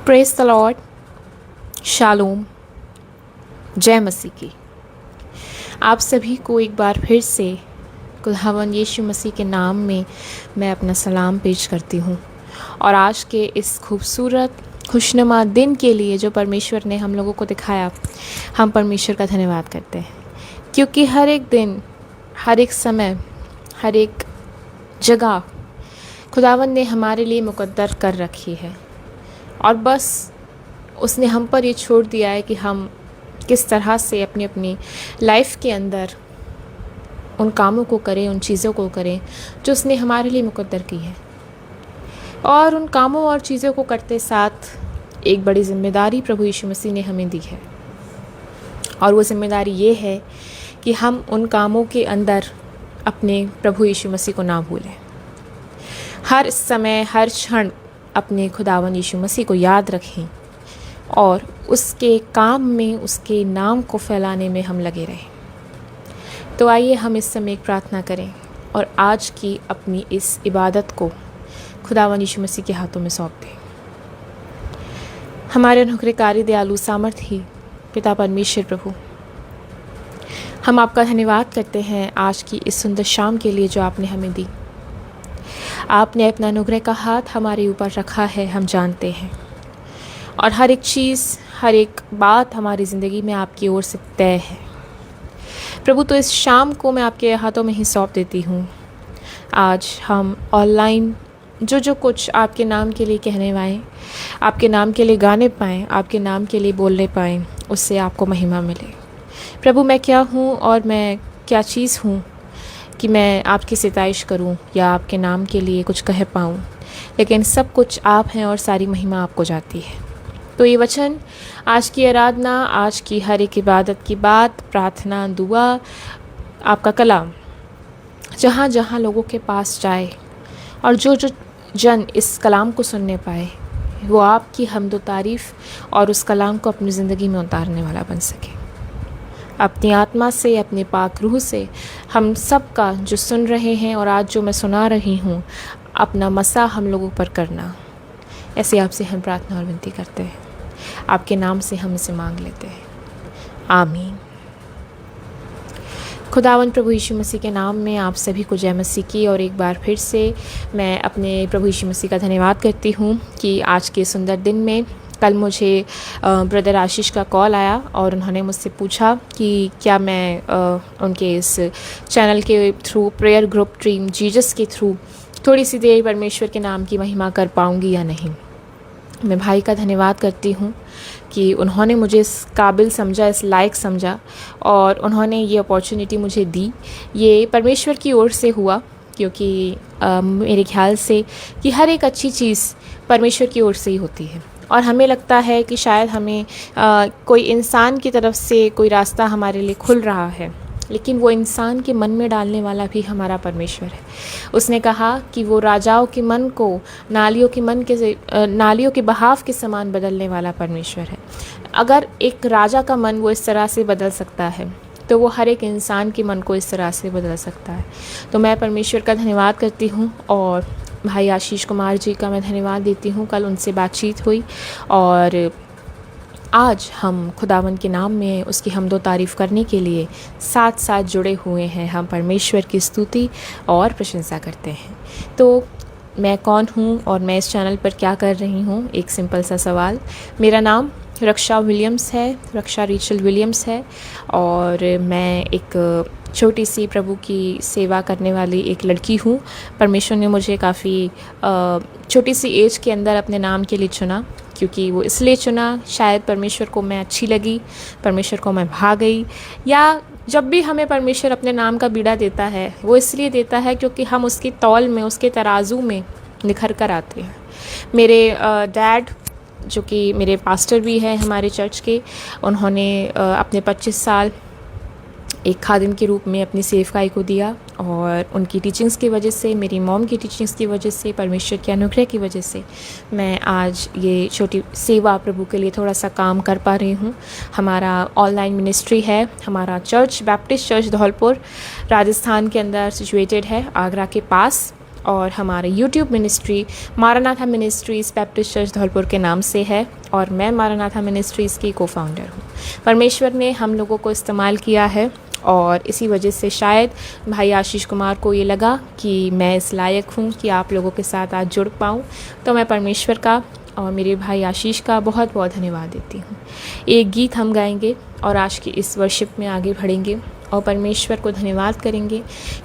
Praise the Lord, shalom, जय मसीह की। आप सभी को एक बार फिर से खुदावंद यीशु मसीह के नाम में मैं अपना सलाम पेश करती हूँ। और आज के इस खूबसूरत खुशनुमा दिन के लिए जो परमेश्वर ने हम लोगों को दिखाया, हम परमेश्वर का धन्यवाद करते हैं, क्योंकि हर एक दिन, हर एक समय, हर एक जगह खुदावंद ने हमारे लिए मुकद्दर कर रखी है। और बस उसने हम पर ये छोड़ दिया है कि हम किस तरह से अपनी अपनी लाइफ के अंदर उन कामों को करें, उन चीज़ों को करें जो उसने हमारे लिए मुकद्दर की है। और उन कामों और चीज़ों को करते साथ एक बड़ी ज़िम्मेदारी प्रभु यीशु मसीह ने हमें दी है। और वो ज़िम्मेदारी ये है कि हम उन कामों के अंदर अपने प्रभु यीशु मसीह को ना भूलें। हर समय, हर क्षण अपने खुदावंद यीशु मसीह को याद रखें और उसके काम में, उसके नाम को फैलाने में हम लगे रहें। तो आइए हम इस समय एक प्रार्थना करें और आज की अपनी इस इबादत को खुदावंद यीशु मसीह के हाथों में सौंप दें। हमारे अनुग्रहकारी, दयालु, सामर्थी पिता परमेश्वर प्रभु, हम आपका धन्यवाद करते हैं आज की इस सुंदर शाम के लिए जो आपने हमें दी। आपने अपना अनुग्रह का हाथ हमारे ऊपर रखा है, हम जानते हैं। और हर एक चीज़, हर एक बात हमारी ज़िंदगी में आपकी ओर से तय है प्रभु। तो इस शाम को मैं आपके हाथों में ही सौंप देती हूँ। आज हम ऑनलाइन जो कुछ आपके नाम के लिए कहने पाएँ, आपके नाम के लिए गाने पाएँ, आपके नाम के लिए बोलने पाएँ, उससे आपको महिमा मिले। प्रभु, मैं क्या हूँ और मैं क्या चीज़ हूँ कि मैं आपकी सिताइश करूं या आपके नाम के लिए कुछ कह पाऊं, लेकिन सब कुछ आप हैं और सारी महिमा आपको जाती है। तो ये वचन, आज की आराधना, आज की हर एक इबादत की बात, प्रार्थना, दुआ, आपका कलाम जहाँ जहाँ लोगों के पास जाए और जो जन इस कलाम को सुनने पाए, वो आपकी हम्द व तारीफ़ और उस कलाम को अपनी ज़िंदगी में उतारने वाला बन सके। अपनी आत्मा से, अपने पाक रूह से हम सब का जो सुन रहे हैं और आज जो मैं सुना रही हूँ, अपना मसा हम लोगों पर करना, ऐसे आपसे हम प्रार्थना और विनती करते हैं। आपके नाम से हम इसे मांग लेते हैं, आमीन। खुदावंद प्रभु यीशु मसीह के नाम में आप सभी को जय मसीह की। और एक बार फिर से मैं अपने प्रभु यीशु मसीह का धन्यवाद करती हूँ कि आज के सुंदर दिन में कल मुझे ब्रदर आशीष का कॉल आया और उन्होंने मुझसे पूछा कि क्या मैं उनके इस चैनल के through, prayer group team Jesus के थ्रू थोड़ी सी देर परमेश्वर के नाम की महिमा कर पाऊँगी या नहीं। मैं भाई का धन्यवाद करती हूँ कि उन्होंने मुझे इस काबिल समझा, इस लायक समझा और उन्होंने ये अपॉर्चुनिटी मुझे दी। ये परमेश्वर की ओर से हुआ, क्योंकि मेरे ख्याल से कि हर एक अच्छी चीज़ परमेश्वर की ओर से ही होती है। और हमें लगता है कि शायद हमें कोई इंसान की तरफ से कोई रास्ता हमारे लिए खुल रहा है, लेकिन वो इंसान के मन में डालने वाला भी हमारा परमेश्वर है। उसने कहा कि वो राजाओं के मन को नालियों के बहाव के समान बदलने वाला परमेश्वर है। अगर एक राजा का मन वो इस तरह से बदल सकता है, तो वो हर एक इंसान के मन को इस तरह से बदल सकता है। तो मैं परमेश्वर का धन्यवाद करती हूँ और भाई आशीष कुमार जी का मैं धन्यवाद देती हूँ। कल उनसे बातचीत हुई और आज हम खुदावंद के नाम में उसकी हम्द व तारीफ़ करने के लिए साथ साथ जुड़े हुए हैं। हम परमेश्वर की स्तुति और प्रशंसा करते हैं। तो मैं कौन हूँ और मैं इस चैनल पर क्या कर रही हूँ? एक सिंपल सा सवाल। मेरा नाम रक्षा विलियम्स है, रक्षा रीचल विलियम्स है और मैं एक छोटी सी प्रभु की सेवा करने वाली एक लड़की हूँ। परमेश्वर ने मुझे काफ़ी छोटी सी एज के अंदर अपने नाम के लिए चुना, क्योंकि वो इसलिए चुना, शायद परमेश्वर को मैं अच्छी लगी, परमेश्वर को मैं भा गई, या जब भी हमें परमेश्वर अपने नाम का बीड़ा देता है वो इसलिए देता है क्योंकि हम उसकी तौल में, उसके तराजू में निखर कर आते हैं। मेरे डैड, जो कि मेरे पास्टर भी हैं हमारे चर्च के, उन्होंने अपने 25 साल एक खादिम के रूप में अपनी सेवकाई को दिया और उनकी टीचिंग्स की वजह से, मेरी मॉम की टीचिंग्स की वजह से, परमेश्वर के अनुग्रह की वजह से मैं आज ये छोटी सेवा प्रभु के लिए थोड़ा सा काम कर पा रही हूँ। हमारा ऑनलाइन मिनिस्ट्री है, हमारा church Baptist church Dholpur Rajasthan के अंदर सिचुएटेड है, आगरा के पास। और हमारे YouTube ministry Maranatha ministries Baptist church Dholpur के नाम से है और मैं मारानाथा मिनिस्ट्रीज़ की को-फाउंडर हूँ। परमेश्वर ने हम लोगों को इस्तेमाल किया है और इसी वजह से शायद भाई आशीष कुमार को ये लगा कि मैं इस लायक हूँ कि आप लोगों के साथ आज जुड़ पाऊँ। तो मैं परमेश्वर का और मेरे भाई आशीष का बहुत बहुत धन्यवाद देती हूँ। एक गीत हम गाएंगे और आज की इस वर्शिप में आगे बढ़ेंगे और परमेश्वर को धन्यवाद करेंगे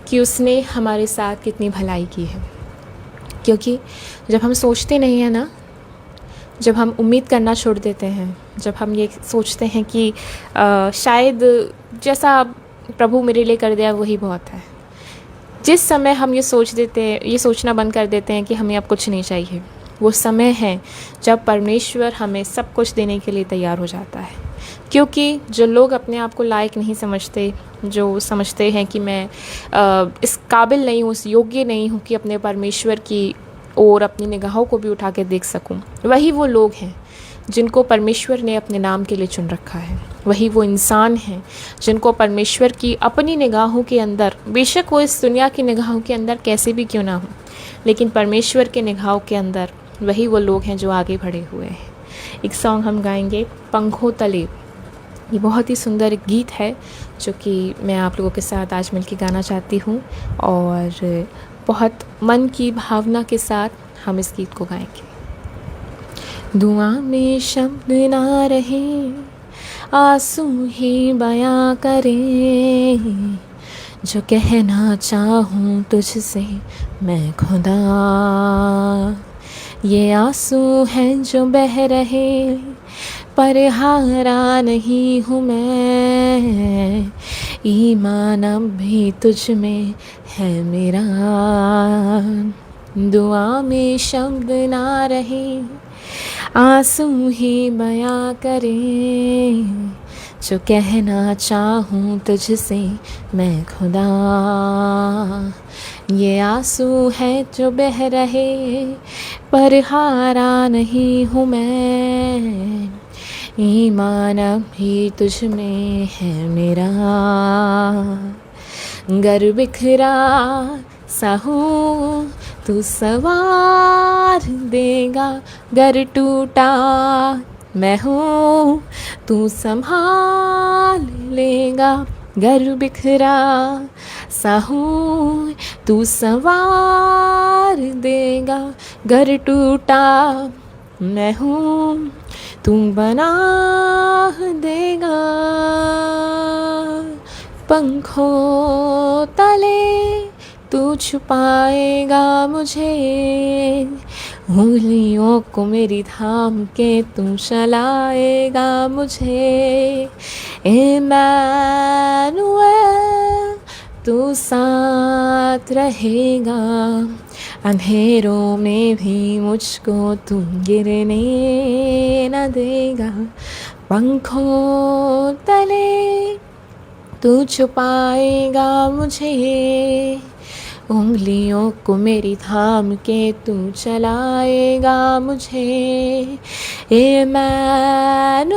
कि उसने हमारे साथ कितनी भलाई की है। क्योंकि जब हम सोचते नहीं हैं ना, जब हम उम्मीद करना छोड़ देते हैं, जब हम ये सोचते हैं कि शायद जैसा प्रभु मेरे लिए कर दिया वही बहुत है, जिस समय हम ये सोचना बंद कर देते हैं कि हमें अब कुछ नहीं चाहिए, वो समय है जब परमेश्वर हमें सब कुछ देने के लिए तैयार हो जाता है। क्योंकि जो लोग अपने आप को लायक नहीं समझते, जो समझते हैं कि मैं इस काबिल नहीं हूँ, इस योग्य नहीं हूँ कि अपने परमेश्वर की ओर अपनी निगाहों को भी उठा के देख सकूं, वही वो लोग हैं जिनको परमेश्वर ने अपने नाम के लिए चुन रखा है। वही वो इंसान हैं जिनको परमेश्वर की अपनी निगाहों के अंदर, बेशक वो इस दुनिया की निगाहों के अंदर कैसे भी क्यों ना हो, लेकिन परमेश्वर के निगाहों के अंदर वही वो लोग हैं जो आगे बढ़े हुए हैं। एक सॉन्ग हम गाएंगे, पंखों तले। ये बहुत ही सुंदर एक गीत है जो कि मैं आप लोगों के साथ आज मिलकर गाना चाहती हूँ और बहुत मन की भावना के साथ हम इस गीत को गाएंगे। दुआ में शब्द ना रहे, आंसू ही बयां करें, जो कहना चाहूँ तुझसे मैं खुदा। ये आंसू हैं जो बह रहे, पर हारा नहीं हूँ मैं, ईमान अब भी तुझ में है मेरा। दुआ में शब्द ना रहे, आंसू ही बयां करें, जो कहना चाहूँ तुझसे मैं खुदा। ये आंसू है जो बह रहे, पर हारा नहीं हूँ मैं, ईमान भी तुझ में है मेरा। गर बिखरा सा हूँ तू सवार देगा, गर टूटा मैं हूँ तू संभाल लेगा। गर बिखरा सा हूँ तू संवार देगा, गर टूटा मैं हूँ तू बना देगा। पंखों तले तू छुपाएगा मुझे, उंगलियों को मेरी थाम के तू चलाएगा मुझे। इम्मानुएल तू साथ रहेगा, अंधेरों में भी मुझको तू गिरने न देगा। पंखों तले तू छुपाएगा मुझे, उंगलियों को मेरी थाम के तू चलाएगा मुझे। इम्मानुएल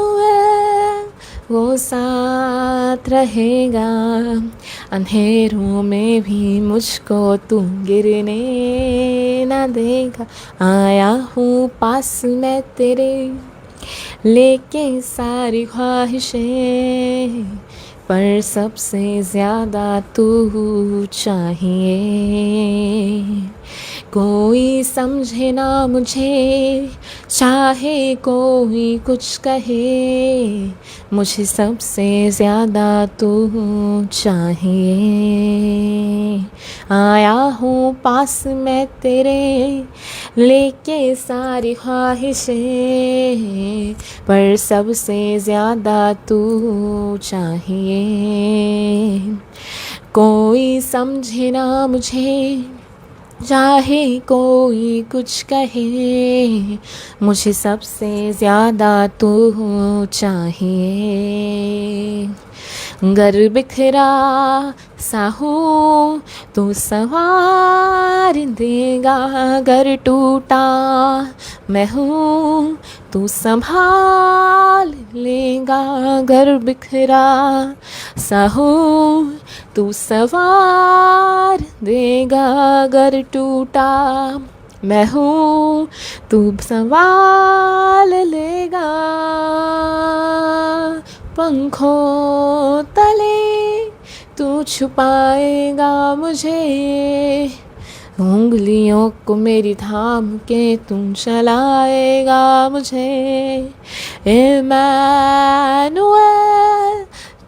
वो साथ रहेगा, अंधेरों में भी मुझको तू गिरने न देगा। आया हूँ पास मैं तेरे, लेके सारी ख्वाहिशें, पर सबसे ज़्यादा तू चाहिए। कोई समझे ना मुझे, चाहे कोई कुछ कहे, मुझे सबसे ज़्यादा तू चाहिए। आया हूँ पास मैं तेरे, लेके सारी ख्वाहिशें, पर सबसे ज़्यादा तू चाहिए। कोई समझे ना मुझे, चाहे कोई कुछ कहे, मुझे सबसे ज़्यादा तू चाहिए। गर बिखरा सा हूँ तो संवार देगा घर टूटा, मैं हूँ तो संभाल लेगा घर बिखरा, सा हूँ तो संवार देगा घर टूटा, मैं हूँ तू संभाल लेगा। पंखों तले तू छुपाएगा मुझे, उंगलियों को मेरी थाम के तुम चलाएगा मुझे। इमैनुएल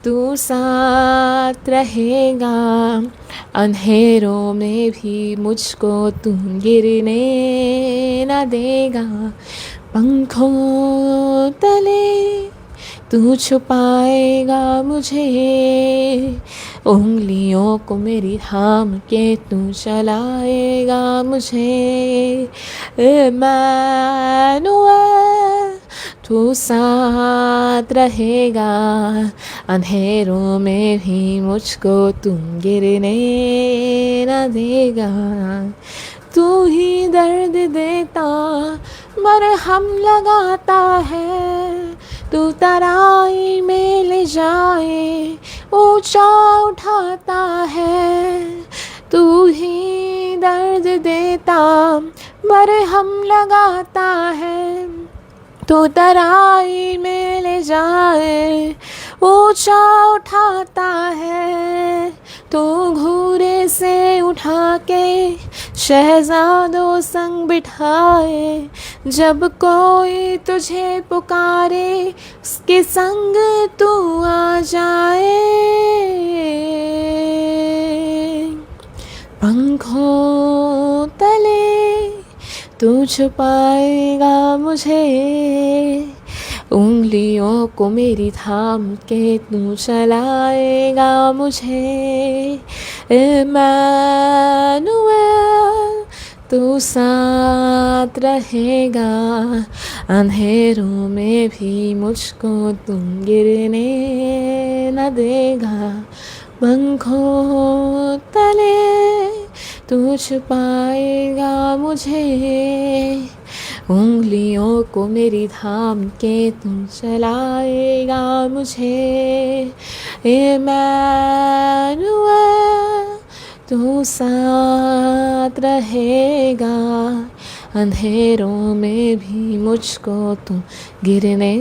तू साथ रहेगा, अंधेरों में भी मुझको तू गिरने न देगा। पंखों तले तू छुपाएगा मुझे, उंगलियों को मेरी थाम के तू चलाएगा मुझे। इमैनुएल तू साथ रहेगा, अंधेरों में भी मुझको तुम गिरने न देगा। तू ही दर्द देता मरहम लगाता है, तू तराई में ले जाए ऊंचा उठाता है। तू ही दर्द देता मरहम लगाता है, तो तराई में ले जाए ऊंचा उठाता है। तो घूरे से उठा के शहजादों संग बिठाए, जब कोई तुझे पुकारे उसके संग तू आ जाए। पंखों तले तू छुपाएगा मुझे, उंगलियों को मेरी थाम के तू चलाएगा मुझे। इमैनुएल तू साथ रहेगा, अंधेरों में भी मुझको तुम गिरने न देगा। पंखों तले तू छुपाएगा मुझे, उंगलियों को मेरी थाम के तू चलाएगा मुझे। इमैनुएल तू साथ रहेगा, अंधेरों में भी मुझको तू गिरने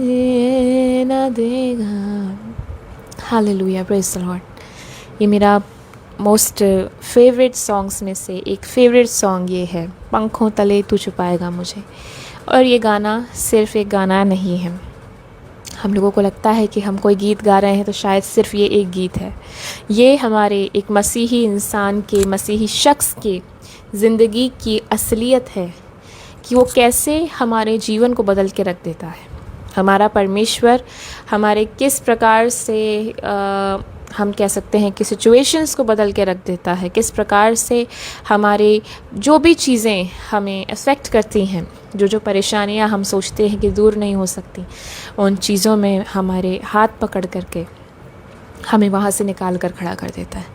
न देगा। Hallelujah, praise the Lord. ये मेरा मोस्ट फेवरेट सॉन्ग्स में से एक फेवरेट सॉन्ग ये है, पंखों तले तू छुपाएगा मुझे। और ये गाना सिर्फ़ एक गाना नहीं है। हम लोगों को लगता है कि हम कोई गीत गा रहे हैं तो शायद सिर्फ़ ये एक गीत है। ये हमारे एक मसीही इंसान के, मसीही शख्स के ज़िंदगी की असलियत है कि वो कैसे हमारे जीवन को बदल के रख देता है। हमारा परमेश्वर हमारे किस प्रकार से हम कह सकते हैं कि सिचुएशंस को बदल के रख देता है, किस प्रकार से हमारे जो भी चीज़ें हमें अफेक्ट करती हैं, जो परेशानियां हम सोचते हैं कि दूर नहीं हो सकती, उन चीज़ों में हमारे हाथ पकड़ करके हमें वहाँ से निकाल कर खड़ा कर देता है।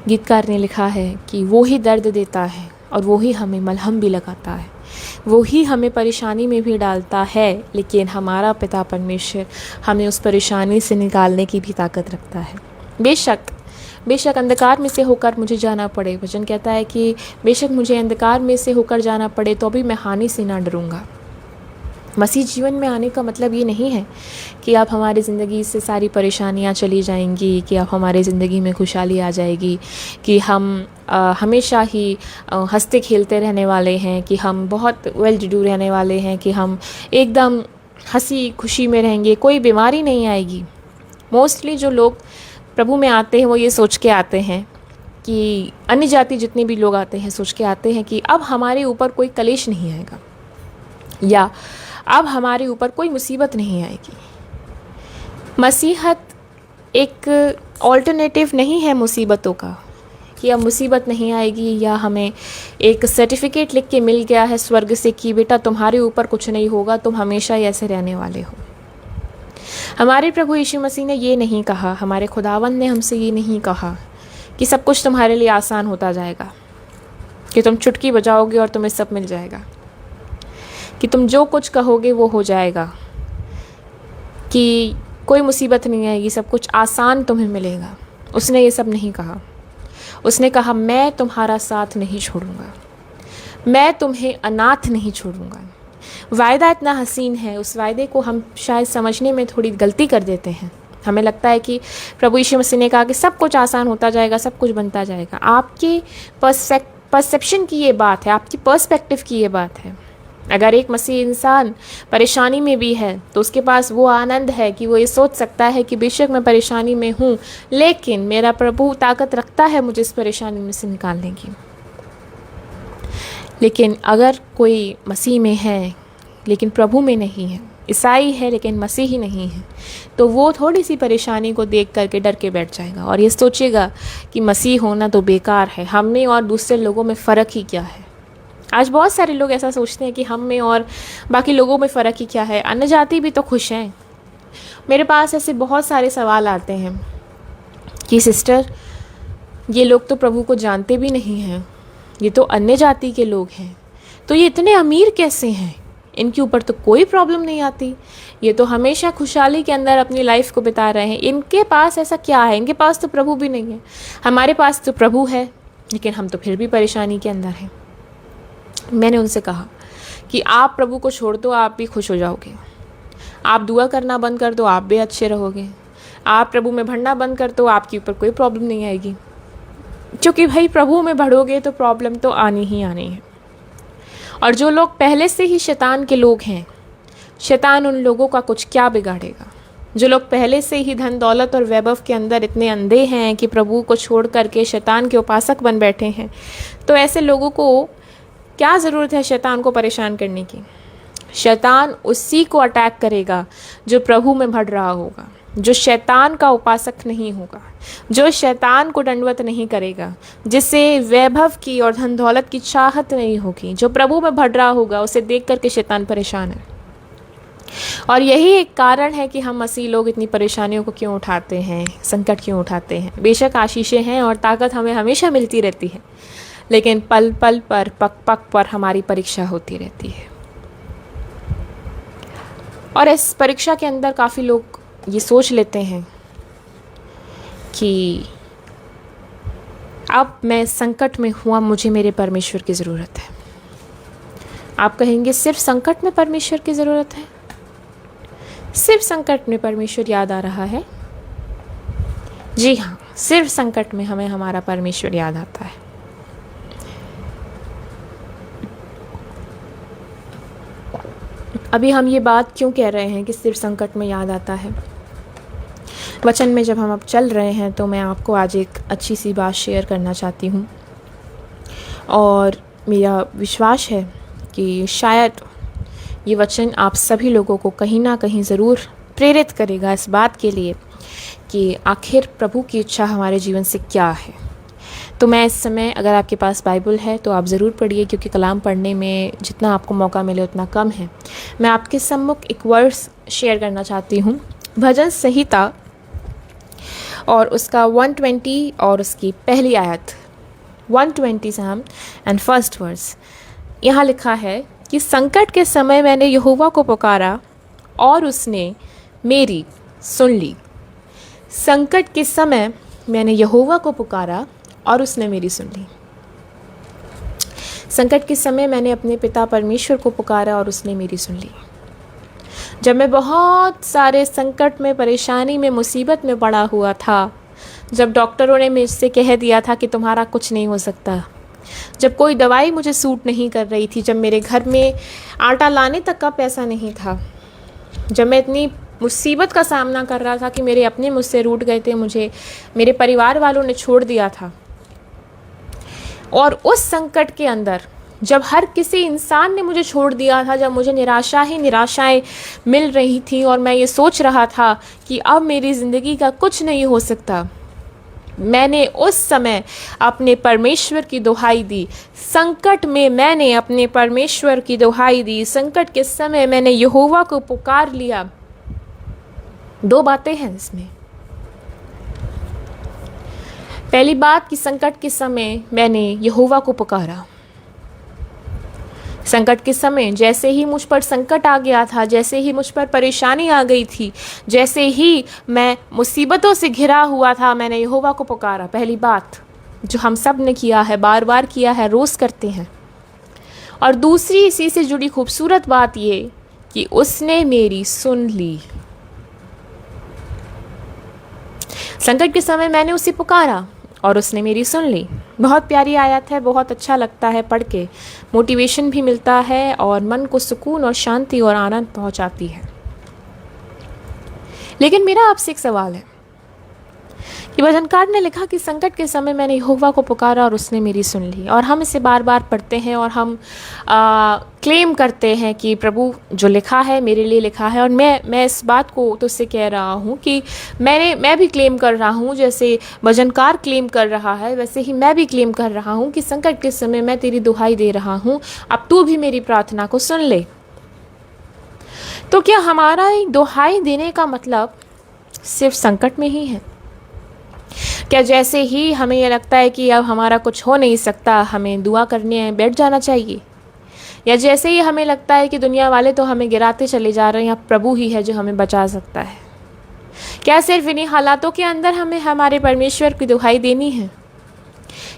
गीतकार ने लिखा है कि वो ही दर्द देता है और वो ही हमें मलहम भी लगाता है, वो ही हमें परेशानी में भी डालता है, लेकिन हमारा पिता परमेश्वर हमें उस परेशानी से निकालने की भी ताकत रखता है। बेशक अंधकार में से होकर मुझे जाना पड़े, वचन कहता है कि बेशक मुझे अंधकार में से होकर जाना पड़े तो भी मैं हानि से ना डरूंगा। मसीह जीवन में आने का मतलब ये नहीं है कि आप हमारी ज़िंदगी से सारी परेशानियां चली जाएंगी, कि आप हमारी ज़िंदगी में खुशहाली आ जाएगी, कि हम हमेशा ही हंसते खेलते रहने वाले हैं, कि हम बहुत वेल टू डू रहने वाले हैं, कि हम एकदम हंसी खुशी में रहेंगे, कोई बीमारी नहीं आएगी। मोस्टली जो लोग प्रभु में आते हैं वो ये सोच के आते हैं कि अन्य जाति जितने भी लोग आते हैं सोच के आते हैं कि अब हमारे ऊपर कोई कलेश नहीं आएगा, या अब हमारे ऊपर कोई मुसीबत नहीं आएगी। मसीहत एक ऑल्टरनेटिव नहीं है मुसीबतों का, कि अब मुसीबत नहीं आएगी, या हमें एक सर्टिफिकेट लिख के मिल गया है स्वर्ग से कि बेटा तुम्हारे ऊपर कुछ नहीं होगा, तुम हमेशा ही ऐसे रहने वाले हो। हमारे प्रभु यीशु मसीह ने ये नहीं कहा, हमारे खुदावंद ने हमसे ये नहीं कहा कि सब कुछ तुम्हारे लिए आसान होता जाएगा, कि तुम चुटकी बजाओगे और तुम्हें सब मिल जाएगा, कि तुम जो कुछ कहोगे वो हो जाएगा, कि कोई मुसीबत नहीं आएगी, सब कुछ आसान तुम्हें मिलेगा। उसने ये सब नहीं कहा। उसने कहा मैं तुम्हारा साथ नहीं छोड़ूंगा, मैं तुम्हें अनाथ नहीं छोड़ूंगा। वायदा इतना हसीन है, उस वायदे को हम शायद समझने में थोड़ी गलती कर देते हैं। हमें लगता है कि प्रभु यीशु मसीह ने कहा कि सब कुछ आसान होता जाएगा, सब कुछ बनता जाएगा। आपके परसेप्शन की ये बात है, आपकी पर्सपेक्टिव की ये बात है। अगर एक मसीह इंसान परेशानी में भी है तो उसके पास वो आनंद है कि वो ये सोच सकता है कि बेशक मैं परेशानी में हूँ, लेकिन मेरा प्रभु ताकत रखता है मुझे इस परेशानी में से निकालने की। लेकिन अगर कोई मसीह में है लेकिन प्रभु में नहीं है, ईसाई है लेकिन मसीह ही नहीं है, तो वो थोड़ी सी परेशानी को देख करके डर के बैठ जाएगा और ये सोचेगा कि मसीह होना तो बेकार है, हम में और दूसरे लोगों में फ़र्क ही क्या है। आज बहुत सारे लोग ऐसा सोचते हैं कि हम में और बाकी लोगों में फ़र्क ही क्या है, अन्य जाति भी तो खुश हैं। मेरे पास ऐसे बहुत सारे सवाल आते हैं कि सिस्टर ये लोग तो प्रभु को जानते भी नहीं हैं, ये तो अन्य जाति के लोग हैं, तो ये इतने अमीर कैसे हैं, इनके ऊपर तो कोई प्रॉब्लम नहीं आती, ये तो हमेशा खुशहाली के अंदर अपनी लाइफ को बिता रहे हैं, इनके पास ऐसा क्या है, इनके पास तो प्रभु भी नहीं है। हमारे पास तो प्रभु है लेकिन हम तो फिर भी परेशानी के अंदर हैं। मैंने उनसे कहा कि आप प्रभु को छोड़ दो, आप भी खुश हो जाओगे। आप दुआ करना बंद कर दो, आप भी अच्छे रहोगे। आप प्रभु में बढ़ना बंद कर दो, आपके ऊपर कोई प्रॉब्लम नहीं आएगी। क्योंकि भाई प्रभु में बढ़ोगे तो प्रॉब्लम तो आनी ही आनी है। और जो लोग पहले से ही शैतान के लोग हैं, शैतान उन लोगों का कुछ क्या बिगाड़ेगा। जो लोग पहले से ही धन दौलत और वैभव के अंदर इतने अंधे हैं कि प्रभु को छोड़ करके शैतान के उपासक बन बैठे हैं, तो ऐसे लोगों को क्या ज़रूरत है शैतान को परेशान करने की। शैतान उसी को अटैक करेगा जो प्रभु में बढ़ रहा होगा, जो शैतान का उपासक नहीं होगा, जो शैतान को दंडवत नहीं करेगा, जिसे वैभव की और धन दौलत की चाहत नहीं होगी, जो प्रभु में बढ़ रहा होगा, उसे देख करके शैतान परेशान है। और यही एक कारण है कि हम मसीह लोग इतनी परेशानियों को क्यों उठाते हैं, संकट क्यों उठाते हैं। बेशक आशीषें हैं और ताकत हमें हमेशा मिलती रहती है, लेकिन पल पल पर पक पक पर हमारी परीक्षा होती रहती है। और इस परीक्षा के अंदर काफ़ी लोग ये सोच लेते हैं कि अब मैं संकट में हुआ, मुझे मेरे परमेश्वर की ज़रूरत है। आप कहेंगे सिर्फ संकट में परमेश्वर की ज़रूरत है? सिर्फ संकट में परमेश्वर याद आ रहा है? जी हाँ, सिर्फ संकट में हमें हमारा परमेश्वर याद आता है। अभी हम ये बात क्यों कह रहे हैं कि सिर्फ संकट में याद आता है? वचन में जब हम अब चल रहे हैं तो मैं आपको आज एक अच्छी सी बात शेयर करना चाहती हूँ, और मेरा विश्वास है कि शायद ये वचन आप सभी लोगों को कहीं ना कहीं ज़रूर प्रेरित करेगा इस बात के लिए कि आखिर प्रभु की इच्छा हमारे जीवन से क्या है। तो मैं इस समय, अगर आपके पास बाइबल है तो आप ज़रूर पढ़िए, क्योंकि कलाम पढ़ने में जितना आपको मौका मिले उतना कम है। मैं आपके सम्मुख एक वर्स शेयर करना चाहती हूँ, भजन संहिता और उसका 120 और उसकी पहली आयत 120 साम एंड फर्स्ट वर्स। यहाँ लिखा है कि संकट के समय मैंने यहोवा को पुकारा और उसने मेरी सुन ली। संकट के समय मैंने यहोवा को पुकारा और उसने मेरी सुन ली। संकट के समय मैंने अपने पिता परमेश्वर को पुकारा और उसने मेरी सुन ली। जब मैं बहुत सारे संकट में, परेशानी में, मुसीबत में पड़ा हुआ था, जब डॉक्टरों ने मुझसे कह दिया था कि तुम्हारा कुछ नहीं हो सकता, जब कोई दवाई मुझे सूट नहीं कर रही थी, जब मेरे घर में आटा लाने तक का पैसा नहीं था, जब मैं इतनी मुसीबत का सामना कर रहा था कि मेरे अपने मुझसे रूठ गए थे, मुझे मेरे परिवार वालों ने छोड़ दिया था, और उस संकट के अंदर जब हर किसी इंसान ने मुझे छोड़ दिया था, जब मुझे निराशा ही निराशाएं मिल रही थी और मैं ये सोच रहा था कि अब मेरी ज़िंदगी का कुछ नहीं हो सकता, मैंने उस समय अपने परमेश्वर की दुहाई दी। संकट में मैंने अपने परमेश्वर की दुहाई दी। संकट के समय मैंने यहोवा को पुकार लिया। दो बातें हैं इसमें। पहली बात कि संकट के समय मैंने यहोवा को पुकारा। संकट के समय जैसे ही मुझ पर संकट आ गया था, जैसे ही मुझ पर परेशानी आ गई थी, जैसे ही मैं मुसीबतों से घिरा हुआ था, मैंने यहोवा को पुकारा। पहली बात जो हम सब ने किया है, बार बार किया है, रोज़ करते हैं। और दूसरी इसी से जुड़ी खूबसूरत बात ये कि उसने मेरी सुन ली। संकट के समय मैंने उसे पुकारा और उसने मेरी सुन ली। बहुत प्यारी आयत है, बहुत अच्छा लगता है पढ़ के, मोटिवेशन भी मिलता है और मन को सुकून और शांति और आनंद पहुंचाती है। लेकिन मेरा आपसे एक सवाल है कि भजनकार ने लिखा कि संकट के समय मैंने यहोवा को पुकारा और उसने मेरी सुन ली। और हम इसे बार बार पढ़ते हैं और हम क्लेम करते हैं कि प्रभु जो लिखा है मेरे लिए लिखा है। और मैं इस बात को तुझसे कह रहा हूँ कि मैं भी क्लेम कर रहा हूँ, जैसे भजनकार क्लेम कर रहा है वैसे ही मैं भी क्लेम कर रहा हूँ कि संकट के समय मैं तेरी दुहाई दे रहा हूँ, अब तू भी मेरी प्रार्थना को सुन ले। तो क्या हमारा दुहाई देने का मतलब सिर्फ संकट में ही है? क्या जैसे ही हमें यह लगता है कि अब हमारा कुछ हो नहीं सकता, हमें दुआ करने बैठ जाना चाहिए? या जैसे ही हमें लगता है कि दुनिया वाले तो हमें गिराते चले जा रहे हैं, अब प्रभु ही है जो हमें बचा सकता है? क्या सिर्फ इन्हीं हालातों के अंदर हमें हमारे परमेश्वर की दुहाई देनी है?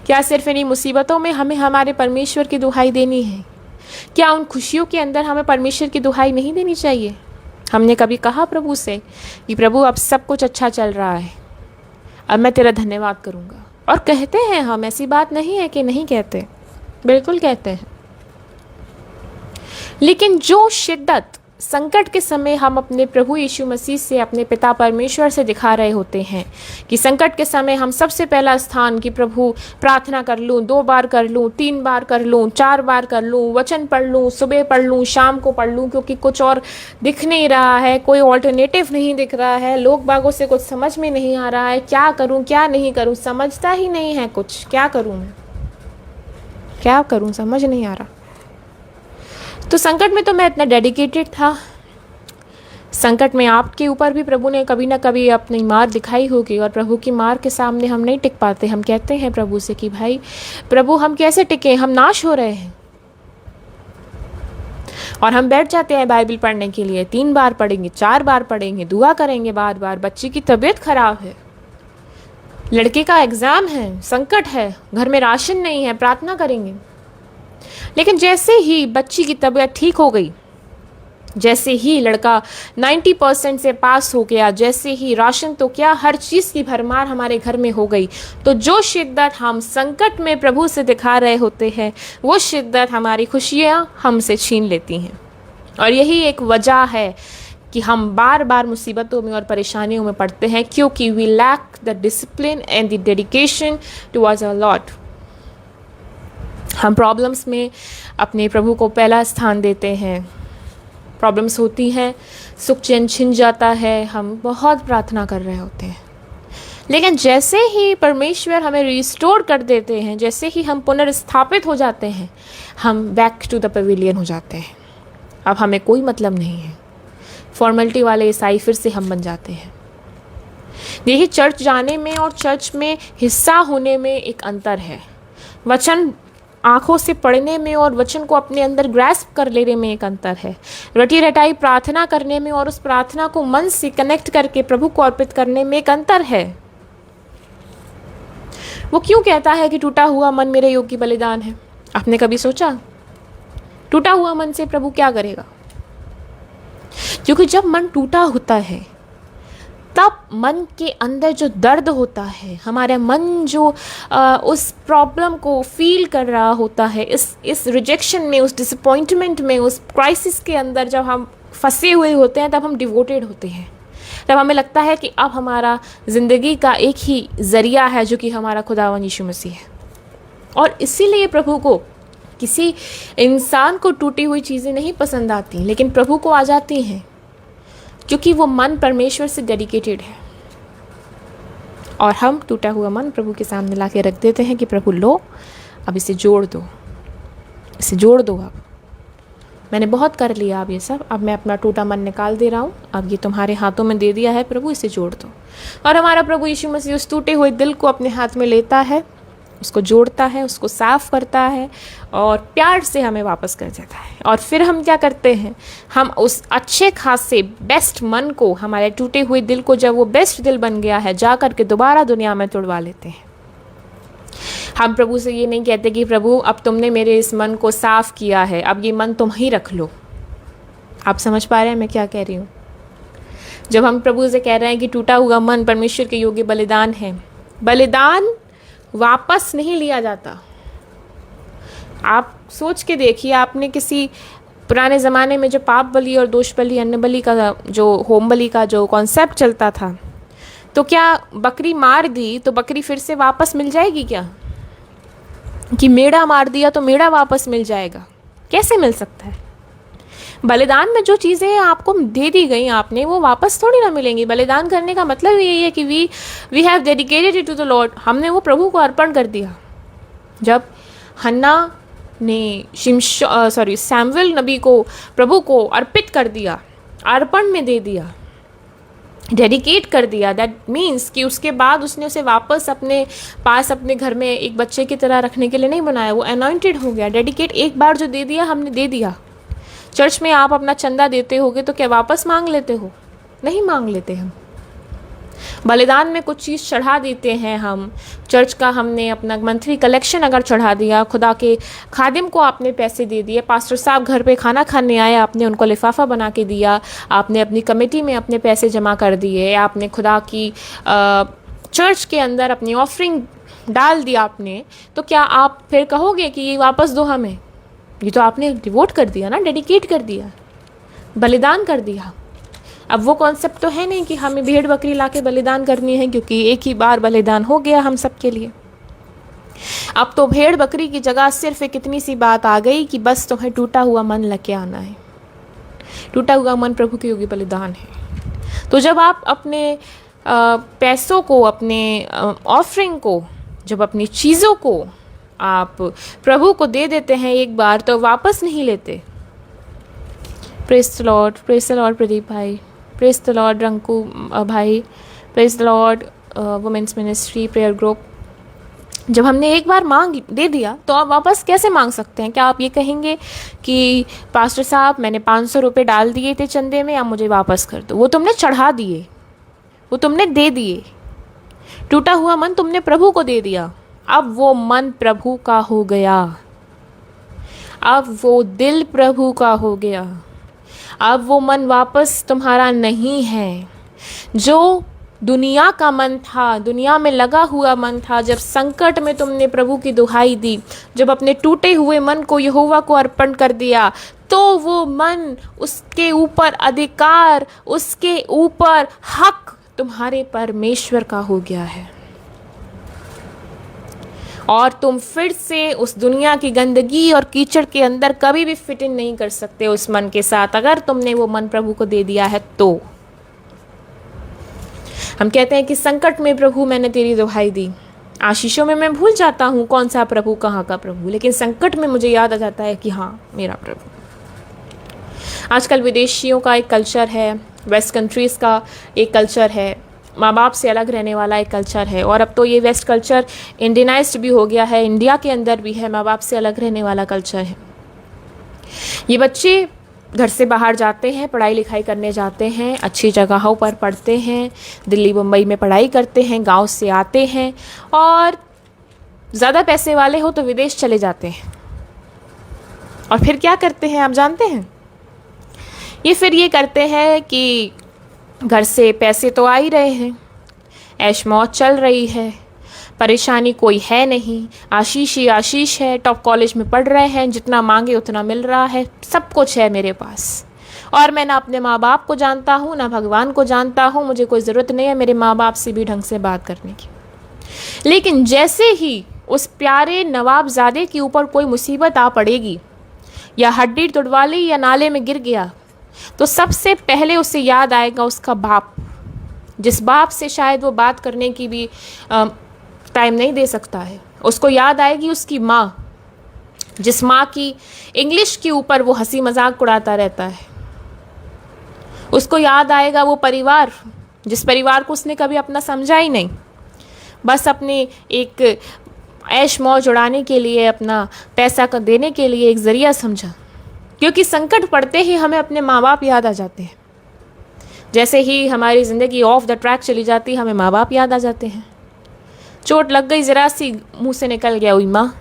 क्या सिर्फ इन्हीं मुसीबतों में हमें हमारे परमेश्वर की दुहाई देनी है? क्या उन खुशियों के अंदर हमें परमेश्वर की दुहाई नहीं देनी चाहिए? हमने कभी कहा प्रभु से कि प्रभु अब सब कुछ अच्छा चल रहा है, अब मैं तेरा धन्यवाद करूँगा? और कहते हैं हम, ऐसी बात नहीं है कि नहीं कहते, बिल्कुल कहते हैं। लेकिन जो शिद्दत संकट के समय हम अपने प्रभु यीशु मसीह से, अपने पिता परमेश्वर से दिखा रहे होते हैं कि संकट के समय हम सबसे पहला स्थान कि प्रभु प्रार्थना कर लूँ, 2 बार कर लूँ, 3 बार कर लूँ, 4 बार कर लूँ, वचन पढ़ लूँ, सुबह पढ़ लूँ, शाम को पढ़ लूँ, क्योंकि कुछ और दिख नहीं रहा है, कोई ऑल्टरनेटिव नहीं दिख रहा है, लोग बागों से कुछ समझ में नहीं आ रहा है, क्या करूँ क्या नहीं करूँ, समझता ही नहीं है कुछ, क्या करूँ मैं, क्या करूँ, समझ नहीं आ रहा। तो संकट में तो मैं इतना डेडिकेटेड था। संकट में आपके ऊपर भी प्रभु ने कभी ना कभी अपनी मार दिखाई होगी, और प्रभु की मार के सामने हम नहीं टिक पाते। हम कहते हैं प्रभु से कि भाई प्रभु हम कैसे टिके, हम नाश हो रहे हैं। और हम बैठ जाते हैं बाइबल पढ़ने के लिए, 3 बार पढ़ेंगे, 4 बार पढ़ेंगे, दुआ करेंगे बार बार। बच्ची की तबीयत खराब है, लड़के का एग्ज़ाम है, संकट है, घर में राशन नहीं है, प्रार्थना करेंगे। लेकिन जैसे ही बच्ची की तबीयत ठीक हो गई, जैसे ही लड़का 90% से पास हो गया, जैसे ही राशन तो क्या हर चीज़ की भरमार हमारे घर में हो गई, तो जो शिद्दत हम संकट में प्रभु से दिखा रहे होते हैं, वो शिद्दत हमारी खुशियाँ हमसे छीन लेती हैं। और यही एक वजह है कि हम बार बार मुसीबतों में और परेशानियों में पड़ते हैं, क्योंकि we lack the discipline and the dedication towards our lord. हम प्रॉब्लम्स में अपने प्रभु को पहला स्थान देते हैं। प्रॉब्लम्स होती हैं, सुख चैन छिन जाता है, हम बहुत प्रार्थना कर रहे होते हैं। लेकिन जैसे ही परमेश्वर हमें रिस्टोर कर देते हैं, जैसे ही हम पुनर्स्थापित हो जाते हैं, हम बैक टू द पवेलियन हो जाते हैं। अब हमें कोई मतलब नहीं है, फॉर्मेलिटी वाले ईसाई फिर से हम बन जाते हैं। देखिए, चर्च जाने में और चर्च में हिस्सा होने में एक अंतर है। वचन आँखों से पढ़ने में और वचन को अपने अंदर ग्रैस्प कर लेने में एक अंतर है। रटी रटाई प्रार्थना करने में और उस प्रार्थना को मन से कनेक्ट करके प्रभु को अर्पित करने में एक अंतर है। वो क्यों कहता है कि टूटा हुआ मन मेरे योग्य बलिदान है? आपने कभी सोचा टूटा हुआ मन से प्रभु क्या करेगा? क्योंकि जब मन टूटा होता है तब मन के अंदर जो दर्द होता है, हमारा मन जो उस प्रॉब्लम को फील कर रहा होता है, इस रिजेक्शन में, उस डिसअपॉइंटमेंट में, उस क्राइसिस के अंदर जब हम फंसे हुए होते हैं, तब हम डिवोटेड होते हैं। तब हमें लगता है कि अब हमारा ज़िंदगी का एक ही ज़रिया है जो कि हमारा खुदावन यीशु मसीह है। और इसीलिए प्रभु को, किसी इंसान को टूटी हुई चीज़ें नहीं पसंद आती, लेकिन प्रभु को आ जाती हैं, क्योंकि वो मन परमेश्वर से डेडिकेटेड है। और हम टूटा हुआ मन प्रभु के सामने ला के रख देते हैं कि प्रभु लो, अब इसे जोड़ दो, इसे जोड़ दो अब। मैंने बहुत कर लिया अब ये सब, अब मैं अपना टूटा मन निकाल दे रहा हूँ, अब ये तुम्हारे हाथों में दे दिया है प्रभु, इसे जोड़ दो। और हमारा प्रभु यीशु मसीह उस टूटे हुए दिल को अपने हाथ में लेता है, उसको जोड़ता है, उसको साफ करता है और प्यार से हमें वापस कर देता है। और फिर हम क्या करते हैं, हम उस अच्छे खासे बेस्ट मन को, हमारे टूटे हुए दिल को, जब वो बेस्ट दिल बन गया है, जा कर के दोबारा दुनिया में तुड़वा लेते हैं। हम प्रभु से ये नहीं कहते कि प्रभु अब तुमने मेरे इस मन को साफ किया है, अब ये मन तुम ही रख लो। आप समझ पा रहे हैं मैं क्या कह रही हूँ? जब हम प्रभु से कह रहे हैं कि टूटा हुआ मन परमेश्वर के योग्य बलिदान है, बलिदान वापस नहीं लिया जाता। आप सोच के देखिए, आपने किसी पुराने ज़माने में जो पाप बलि और दोष बलि, अन्न बलि का, जो होम बलि का जो कॉन्सेप्ट चलता था, तो क्या बकरी मार दी तो बकरी फिर से वापस मिल जाएगी क्या? कि मेढ़ा मार दिया तो मेढ़ा वापस मिल जाएगा? कैसे मिल सकता है? बलिदान में जो चीज़ें आपको दे दी गई आपने, वो वापस थोड़ी ना मिलेंगी। बलिदान करने का मतलब यही है कि we have dedicated it to the lord, हमने वो प्रभु को अर्पण कर दिया। जब हन्ना ने सैमुएल नबी को प्रभु को अर्पित कर दिया, अर्पण में दे दिया, डेडिकेट कर दिया, दैट मीन्स कि उसके बाद उसने उसे वापस अपने पास अपने घर में एक बच्चे की तरह रखने के लिए नहीं बनाया, वो अनॉइंटेड हो गया, डेडिकेट। एक बार जो दे दिया हमने दे दिया। चर्च में आप अपना चंदा देते होगे तो क्या वापस मांग लेते हो? नहीं मांग लेते हम। बलिदान में कुछ चीज़ चढ़ा देते हैं हम, चर्च का हमने अपना मंथली कलेक्शन अगर चढ़ा दिया, खुदा के खादिम को आपने पैसे दे दिए, पास्टर साहब घर पे खाना खाने आए, आपने उनको लिफाफा बना के दिया, आपने अपनी कमेटी में अपने पैसे जमा कर दिए, आपने खुदा की चर्च के अंदर अपनी ऑफरिंग डाल दिया आपने, तो क्या आप फिर कहोगे कि ये वापस दो हमें? ये तो आपने डिवोट कर दिया ना, डेडिकेट कर दिया, बलिदान कर दिया। अब वो कॉन्सेप्ट तो है नहीं कि हमें भेड़ बकरी लाके बलिदान करनी है, क्योंकि एक ही बार बलिदान हो गया हम सब के लिए। अब तो भेड़ बकरी की जगह सिर्फ एक इतनी सी बात आ गई कि बस तुम्हें टूटा हुआ मन लेके आना है। टूटा हुआ मन प्रभु के योग्य बलिदान है। तो जब आप अपने पैसों को, अपने ऑफरिंग को, जब अपनी चीज़ों को आप प्रभु को दे देते हैं एक बार, तो वापस नहीं लेते। प्रेज द लॉर्ड प्रदीप भाई, प्रेज द लॉर्ड रंकू भाई, praise the lord women's ministry prayer group. जब हमने एक बार मांग दे दिया तो आप वापस कैसे मांग सकते हैं? क्या आप ये कहेंगे कि पास्टर साहब मैंने 500 रुपये डाल दिए थे चंदे में, आप मुझे वापस कर दो? वो तुमने चढ़ा दिए, वो तुमने दे दिए। टूटा हुआ मन तुमने प्रभु को दे दिया, अब वो मन प्रभु का हो गया, अब वो दिल प्रभु का हो गया, अब वो मन वापस तुम्हारा नहीं है। जो दुनिया का मन था, दुनिया में लगा हुआ मन था, जब संकट में तुमने प्रभु की दुहाई दी, जब अपने टूटे हुए मन को यहोवा को अर्पण कर दिया, तो वो मन, उसके ऊपर अधिकार, उसके ऊपर हक तुम्हारे परमेश्वर का हो गया है। और तुम फिर से उस दुनिया की गंदगी और कीचड़ के अंदर कभी भी फिट इन नहीं कर सकते उस मन के साथ, अगर तुमने वो मन प्रभु को दे दिया है तो। हम कहते हैं कि संकट में प्रभु मैंने तेरी दुहाई दी, आशीषों में मैं भूल जाता हूँ कौन सा प्रभु, कहाँ का प्रभु, लेकिन संकट में मुझे याद आ जाता है कि हाँ मेरा प्रभु। आजकल विदेशियों का एक कल्चर है, वेस्ट कंट्रीज़ का एक कल्चर है, माँ बाप से अलग रहने वाला एक कल्चर है, और अब तो ये वेस्ट कल्चर इंडियनाइज्ड भी हो गया है, इंडिया के अंदर भी है, माँ बाप से अलग रहने वाला कल्चर है। ये बच्चे घर से बाहर जाते हैं, पढ़ाई लिखाई करने जाते हैं, अच्छी जगहों पर पढ़ते हैं, दिल्ली मुंबई में पढ़ाई करते हैं, गांव से आते हैं, और ज़्यादा पैसे वाले हो तो विदेश चले जाते हैं। और फिर क्या करते हैं आप जानते हैं? ये फिर ये करते हैं कि घर से पैसे तो आ ही रहे हैं, ऐश मौज चल रही है, परेशानी कोई है नहीं, आशीष ही आशीष है, टॉप कॉलेज में पढ़ रहे हैं, जितना मांगे उतना मिल रहा है, सब कुछ है मेरे पास, और मैं ना अपने माँ बाप को जानता हूँ ना भगवान को जानता हूँ, मुझे कोई ज़रूरत नहीं है मेरे माँ बाप से भी ढंग से बात करने की। लेकिन जैसे ही उस प्यारे नवाबजादे के ऊपर कोई मुसीबत आ पड़ेगी, या हड्डी तुड़वा ली या नाले में गिर गया, तो सबसे पहले उसे याद आएगा उसका बाप, जिस बाप से शायद वो बात करने की भी टाइम नहीं दे सकता है। उसको याद आएगी उसकी माँ, जिस माँ की इंग्लिश के ऊपर वो हंसी मजाक उड़ाता रहता है, उसको याद आएगा वो परिवार, जिस परिवार को उसने कभी अपना समझा ही नहीं, बस अपने एक ऐश मौज उड़ाने के लिए, अपना पैसा का देने के लिए एक ज़रिया समझा। क्योंकि संकट पड़ते ही हमें अपने माँ बाप याद आ जाते हैं। जैसे ही हमारी ज़िंदगी ऑफ द ट्रैक चली जाती है, हमें माँ बाप याद आ जाते हैं। चोट लग गई ज़रा सी, मुंह से निकल गया हुई माँ।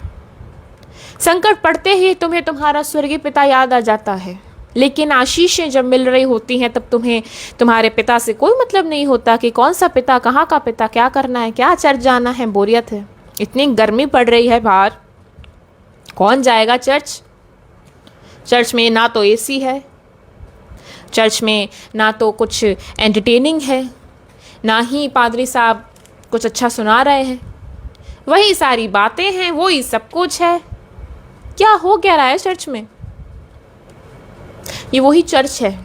संकट पड़ते ही तुम्हें तुम्हारा स्वर्गीय पिता याद आ जाता है। लेकिन आशीषें जब मिल रही होती हैं तब तुम्हें तुम्हारे पिता से कोई मतलब नहीं होता कि कौन सा पिता, कहाँ का पिता, क्या करना है, क्या चर्च जाना है, बोरियत है, इतनी गर्मी पड़ रही है बाहर, कौन जाएगा चर्च। चर्च में ना तो एसी है, चर्च में ना तो कुछ एंटरटेनिंग है, ना ही पादरी साहब कुछ अच्छा सुना रहे हैं, वही सारी बातें हैं, वही सब कुछ है। क्या हो क्या रहा है चर्च में? ये वही चर्च है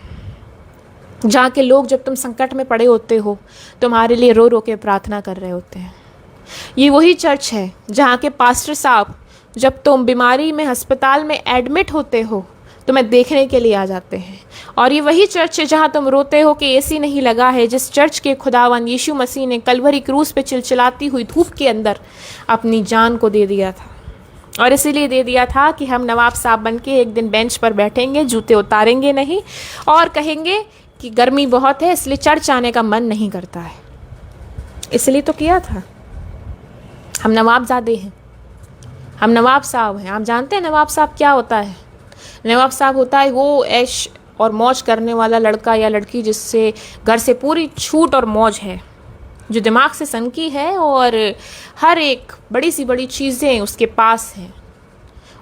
जहाँ के लोग जब तुम संकट में पड़े होते हो तुम्हारे लिए रो रो के प्रार्थना कर रहे होते हैं। ये वही चर्च है जहाँ के पास्टर साहब जब तुम बीमारी में अस्पताल में एडमिट होते हो तुम्हें देखने के लिए आ जाते हैं। और ये वही चर्च है जहाँ तुम रोते हो कि एसी नहीं लगा है, जिस चर्च के खुदावन यीशु मसीह ने कलवरी क्रूस पे चिलचिलाती हुई धूप के अंदर अपनी जान को दे दिया था। और इसीलिए दे दिया था कि हम नवाब साहब बन के एक दिन बेंच पर बैठेंगे, जूते उतारेंगे नहीं और कहेंगे कि गर्मी बहुत है इसलिए चर्च आने का मन नहीं करता है। इसलिए तो किया था। हम नवाबजादे हैं, हम नवाब साहब हैं। आप जानते हैं नवाब साहब क्या होता है? नवाब साहब होता है वो ऐश और मौज करने वाला लड़का या लड़की जिससे घर से पूरी छूट और मौज है, जो दिमाग से सनकी है और हर एक बड़ी सी बड़ी चीज़ें उसके पास हैं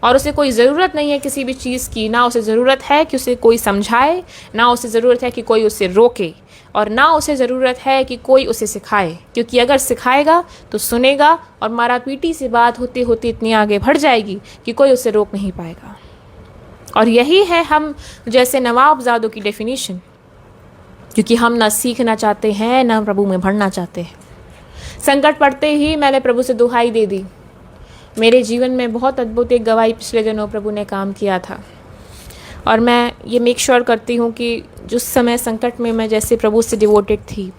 और उसे कोई ज़रूरत नहीं है किसी भी चीज़ की। ना उसे ज़रूरत है कि उसे कोई समझाए, ना उसे ज़रूरत है कि कोई उसे रोके, और ना उसे ज़रूरत है कि कोई उसे सिखाए। क्योंकि अगर सिखाएगा तो सुनेगा और मारा पीटी से बात होती होती इतनी आगे बढ़ जाएगी कि कोई उसे रोक नहीं पाएगा। और यही है हम जैसे नवाबजादों की डेफिनेशन। क्योंकि हम ना सीखना चाहते हैं ना प्रभु में बढ़ना चाहते हैं। संकट पड़ते ही मैंने प्रभु से दुहाई दे दी। मेरे जीवन में बहुत अद्भुत एक गवाही पिछले दिनों प्रभु ने काम किया था और मैं ये मेक श्योर करती हूँ कि जिस समय संकट में मैं जैसे प्रभु से डिवोटेड थी,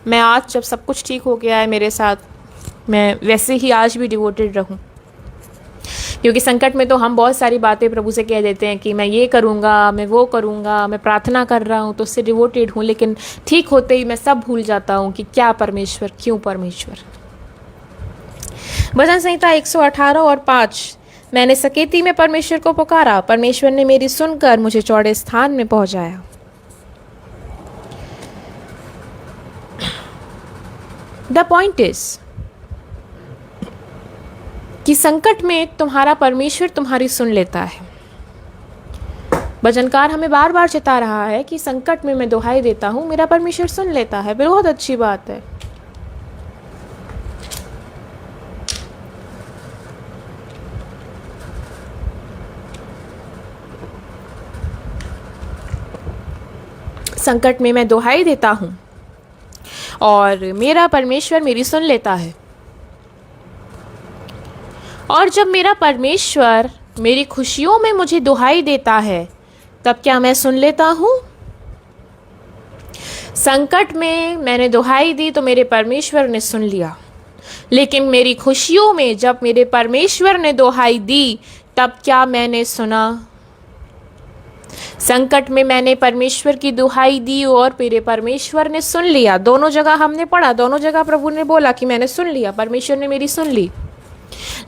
मैं आज जब सब कुछ ठीक हो गया है मेरे साथ, मैं वैसे ही आज भी डिवोटेड रहूँ। क्योंकि संकट में तो हम बहुत सारी बातें प्रभु से कह देते हैं कि मैं ये करूँगा, मैं वो करूँगा, मैं प्रार्थना कर रहा हूँ तो उससे डिवोटेड हूँ, लेकिन ठीक होते ही मैं सब भूल जाता हूँ कि क्या परमेश्वर, क्यों परमेश्वर। भजन संहिता 118 और 5। मैंने सकेती में परमेश्वर को पुकारा, परमेश्वर ने मेरी सुनकर मुझे चौड़े स्थान में पहुंचाया। द पॉइंट इज कि संकट में तुम्हारा परमेश्वर तुम्हारी सुन लेता है। भजनकार हमें बार बार चिता रहा है कि संकट में मैं दुहाई देता हूं, मेरा परमेश्वर सुन लेता है। बहुत अच्छी बात है। संकट में मैं दुहाई देता हूं और मेरा परमेश्वर मेरी सुन लेता है। और जब मेरा परमेश्वर मेरी खुशियों में मुझे दुहाई देता है तब क्या मैं सुन लेता हूं? संकट में मैंने दुहाई दी तो मेरे परमेश्वर ने सुन लिया, लेकिन मेरी खुशियों में जब मेरे परमेश्वर ने दुहाई दी तब क्या मैंने सुना? संकट में मैंने परमेश्वर की दुहाई दी और मेरे परमेश्वर ने सुन लिया। दोनों जगह हमने पढ़ा, दोनों जगह प्रभु ने बोला कि मैंने सुन लिया, परमेश्वर ने मेरी सुन ली।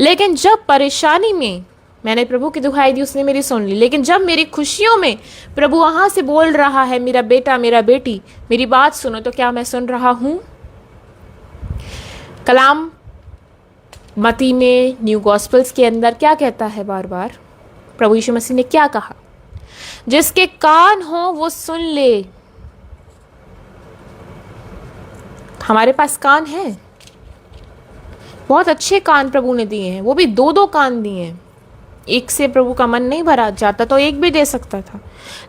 लेकिन जब परेशानी में मैंने प्रभु की दुहाई दी, उसने मेरी सुन ली। लेकिन जब मेरी खुशियों में प्रभु वहां से बोल रहा है, मेरा बेटा, मेरा बेटी, मेरी बात सुनो, तो क्या मैं सुन रहा हूं? कलाम मती में, न्यू गॉस्पेल्स के अंदर क्या कहता है? बार बार प्रभु यीशु मसीह ने क्या कहा? जिसके कान हो वो सुन ले। हमारे पास कान है, बहुत अच्छे कान प्रभु ने दिए हैं, वो भी 2-2 कान दिए हैं। एक से प्रभु का मन नहीं भरा जाता तो एक भी दे सकता था,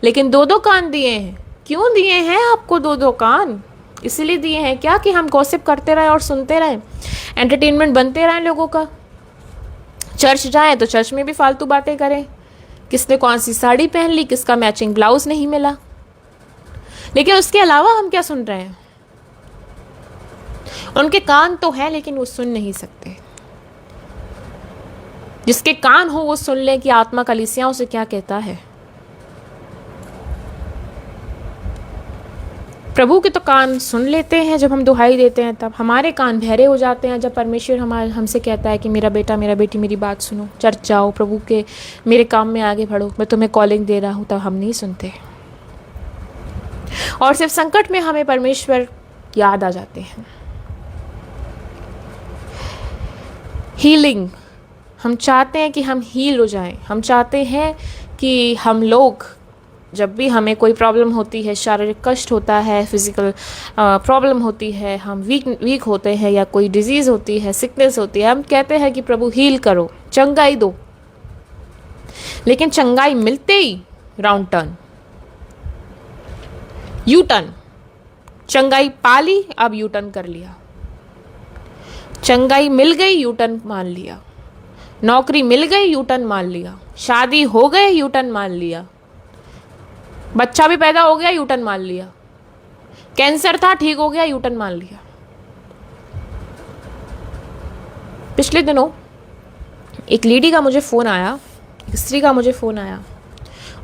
लेकिन 2-2 कान दिए हैं। क्यों दिए हैं आपको 2-2 कान? इसलिए दिए हैं क्या कि हम गॉसिप करते रहे और सुनते रहे, एंटरटेनमेंट बनते रहे लोगों का, चर्च जाएं तो चर्च में भी फालतू बातें करें, किसने कौन सी साड़ी पहन ली, किसका मैचिंग ब्लाउज नहीं मिला। लेकिन उसके अलावा हम क्या सुन रहे हैं? उनके कान तो हैं लेकिन वो सुन नहीं सकते। जिसके कान हो वो सुन ले कि आत्मा कलीसियाओं से क्या कहता है। प्रभु के तो कान सुन लेते हैं जब हम दुहाई देते हैं, तब हमारे कान बहरे हो जाते हैं जब परमेश्वर हमसे कहता है कि मेरा बेटा मेरा बेटी मेरी बात सुनो, चर्च जाओ, प्रभु के मेरे काम में आगे बढ़ो, मैं तुम्हें कॉलिंग दे रहा हूँ। तब हम नहीं सुनते और सिर्फ संकट में हमें परमेश्वर याद आ जाते हैं। हीलिंग, हम चाहते हैं कि हम हील हो जाएं। हम चाहते हैं कि हम लोग जब भी हमें कोई प्रॉब्लम होती है, शारीरिक कष्ट होता है, फिजिकल प्रॉब्लम होती है, हम वीक होते हैं, या कोई डिजीज़ होती है, सिकनेस होती है, हम कहते हैं कि प्रभु हील करो, चंगाई दो। लेकिन चंगाई मिलते ही राउंड टर्न, यू टर्न। चंगाई पाली, अब यू टर्न कर लिया। चंगाई मिल गई, यू टर्न मान लिया। नौकरी मिल गई, यू टर्न मान लिया। शादी हो गए, यू टर्न मान लिया। बच्चा भी पैदा हो गया, यू टर्न मान लिया। कैंसर था, ठीक हो गया, यू टर्न मान लिया। पिछले दिनों एक लेडी का मुझे फ़ोन आया, एक स्त्री का मुझे फ़ोन आया,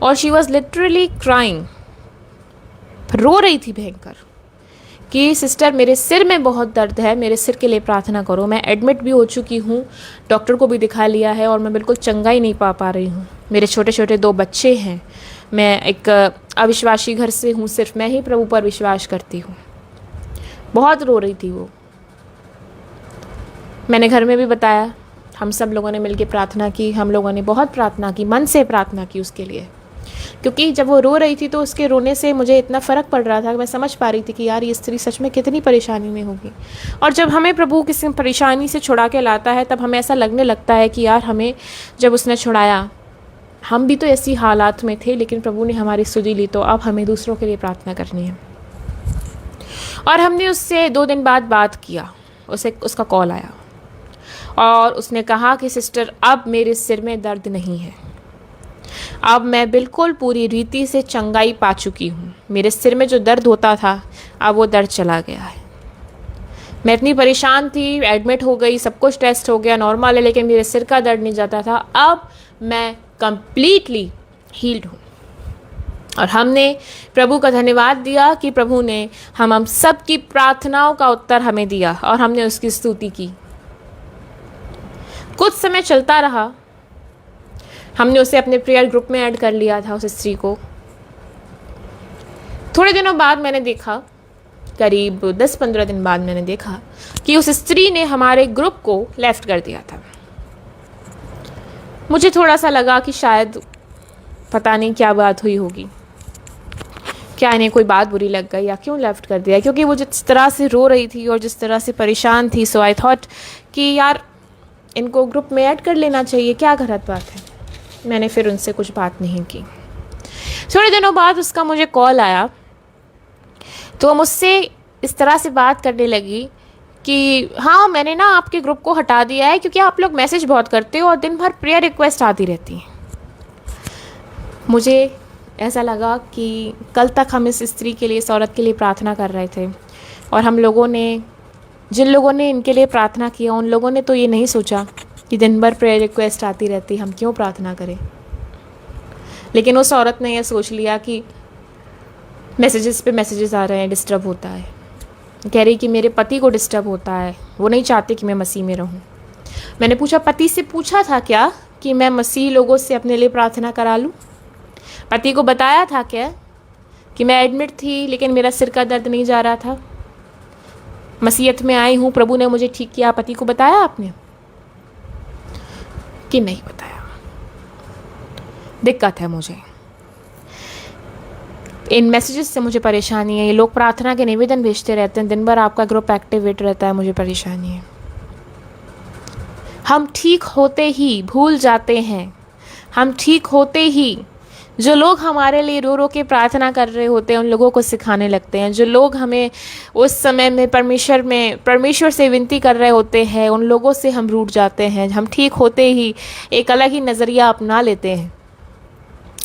और शी वॉज लिटरली क्राइंग, रो रही थी भयंकर कि सिस्टर मेरे सिर में बहुत दर्द है, मेरे सिर के लिए प्रार्थना करो। मैं एडमिट भी हो चुकी हूँ, डॉक्टर को भी दिखा लिया है, और मैं बिल्कुल चंगाई नहीं पा रही हूँ। मेरे छोटे छोटे 2 बच्चे हैं, मैं एक अविश्वासी घर से हूँ, सिर्फ मैं ही प्रभु पर विश्वास करती हूँ। बहुत रो रही थी वो। मैंने घर में भी बताया, हम सब लोगों ने मिलकर प्रार्थना की, हम लोगों ने बहुत प्रार्थना की, मन से प्रार्थना की उसके लिए, क्योंकि जब वो रो रही थी तो उसके रोने से मुझे इतना फ़र्क पड़ रहा था कि मैं समझ पा रही थी कि यार ये स्त्री सच में कितनी परेशानी में होगी। और जब हमें प्रभु किसी परेशानी से छुड़ा के लाता है, तब हमें ऐसा लगने लगता है कि यार हमें जब उसने छुड़ाया, हम भी तो ऐसी हालात में थे, लेकिन प्रभु ने हमारी सुधि ली, तो अब हमें दूसरों के लिए प्रार्थना करनी है। और हमने उससे 2 दिन बाद बात किया, उसका कॉल आया और उसने कहा कि सिस्टर अब मेरे सिर में दर्द नहीं है, अब मैं बिल्कुल पूरी रीति से चंगाई पा चुकी हूँ। मेरे सिर में जो दर्द होता था, अब वो दर्द चला गया है। मैं इतनी परेशान थी, एडमिट हो गई, सब कुछ टेस्ट हो गया, नॉर्मल है, लेकिन मेरे सिर का दर्द नहीं जाता था। अब मैं कंप्लीटली हील्ड हूँ। और हमने प्रभु का धन्यवाद दिया कि प्रभु ने हम सब की प्रार्थनाओं का उत्तर हमें दिया, और हमने उसकी स्तुति की। कुछ समय चलता रहा, हमने उसे अपने प्रेयर ग्रुप में ऐड कर लिया था, उस स्त्री को। थोड़े दिनों बाद मैंने देखा, करीब 10-15 दिन बाद मैंने देखा कि उस स्त्री ने हमारे ग्रुप को लेफ्ट कर दिया था। मुझे थोड़ा सा लगा कि शायद पता नहीं क्या बात हुई होगी, क्या इन्हें कोई बात बुरी लग गई या क्यों लेफ्ट कर दिया, क्योंकि वो जिस तरह से रो रही थी और जिस तरह से परेशान थी। सो आई थॉट कि यार इनको ग्रुप में ऐड कर लेना चाहिए, क्या गलत बात है। मैंने फिर उनसे कुछ बात नहीं की। थोड़े दिनों बाद उसका मुझे कॉल आया, तो मुझसे इस तरह से बात करने लगी कि हाँ मैंने ना आपके ग्रुप को हटा दिया है, क्योंकि आप लोग मैसेज बहुत करते हो और दिन भर प्रेयर रिक्वेस्ट आती रहती हैं। मुझे ऐसा लगा कि कल तक हम इस स्त्री के लिए, इस औरत के लिए प्रार्थना कर रहे थे, और हम लोगों ने, जिन लोगों ने इनके लिए प्रार्थना किया, उन लोगों ने तो ये नहीं सोचा कि दिन भर प्रेयर रिक्वेस्ट आती रहती, हम क्यों प्रार्थना करें। लेकिन उस औरत ने यह सोच लिया कि मैसेजेस पे मैसेजेस आ रहे हैं, डिस्टर्ब होता है। कह रही कि मेरे पति को डिस्टर्ब होता है, वो नहीं चाहते कि मैं मसीह में रहूं। मैंने पूछा, पति से पूछा था क्या कि मैं मसीह लोगों से अपने लिए प्रार्थना करा लूं? पति को बताया था क्या कि मैं एडमिट थी लेकिन मेरा सिर का दर्द नहीं जा रहा था, मसीहत में आई हूं, प्रभु ने मुझे ठीक किया? पति को बताया आपने कि नहीं बताया? दिक्कत है मुझे, इन मैसेजेस से मुझे परेशानी है। ये लोग प्रार्थना के निवेदन भेजते रहते हैं, दिन भर आपका ग्रुप एक्टिवेट रहता है, मुझे परेशानी है। हम ठीक होते ही भूल जाते हैं, हम ठीक होते ही जो लोग हमारे लिए रो रो के प्रार्थना कर रहे होते हैं उन लोगों को सिखाने लगते हैं। जो लोग हमें उस समय में परमेश्वर से विनती कर रहे होते हैं उन लोगों से हम रूठ जाते हैं। हम ठीक होते ही एक अलग ही नज़रिया अपना लेते हैं।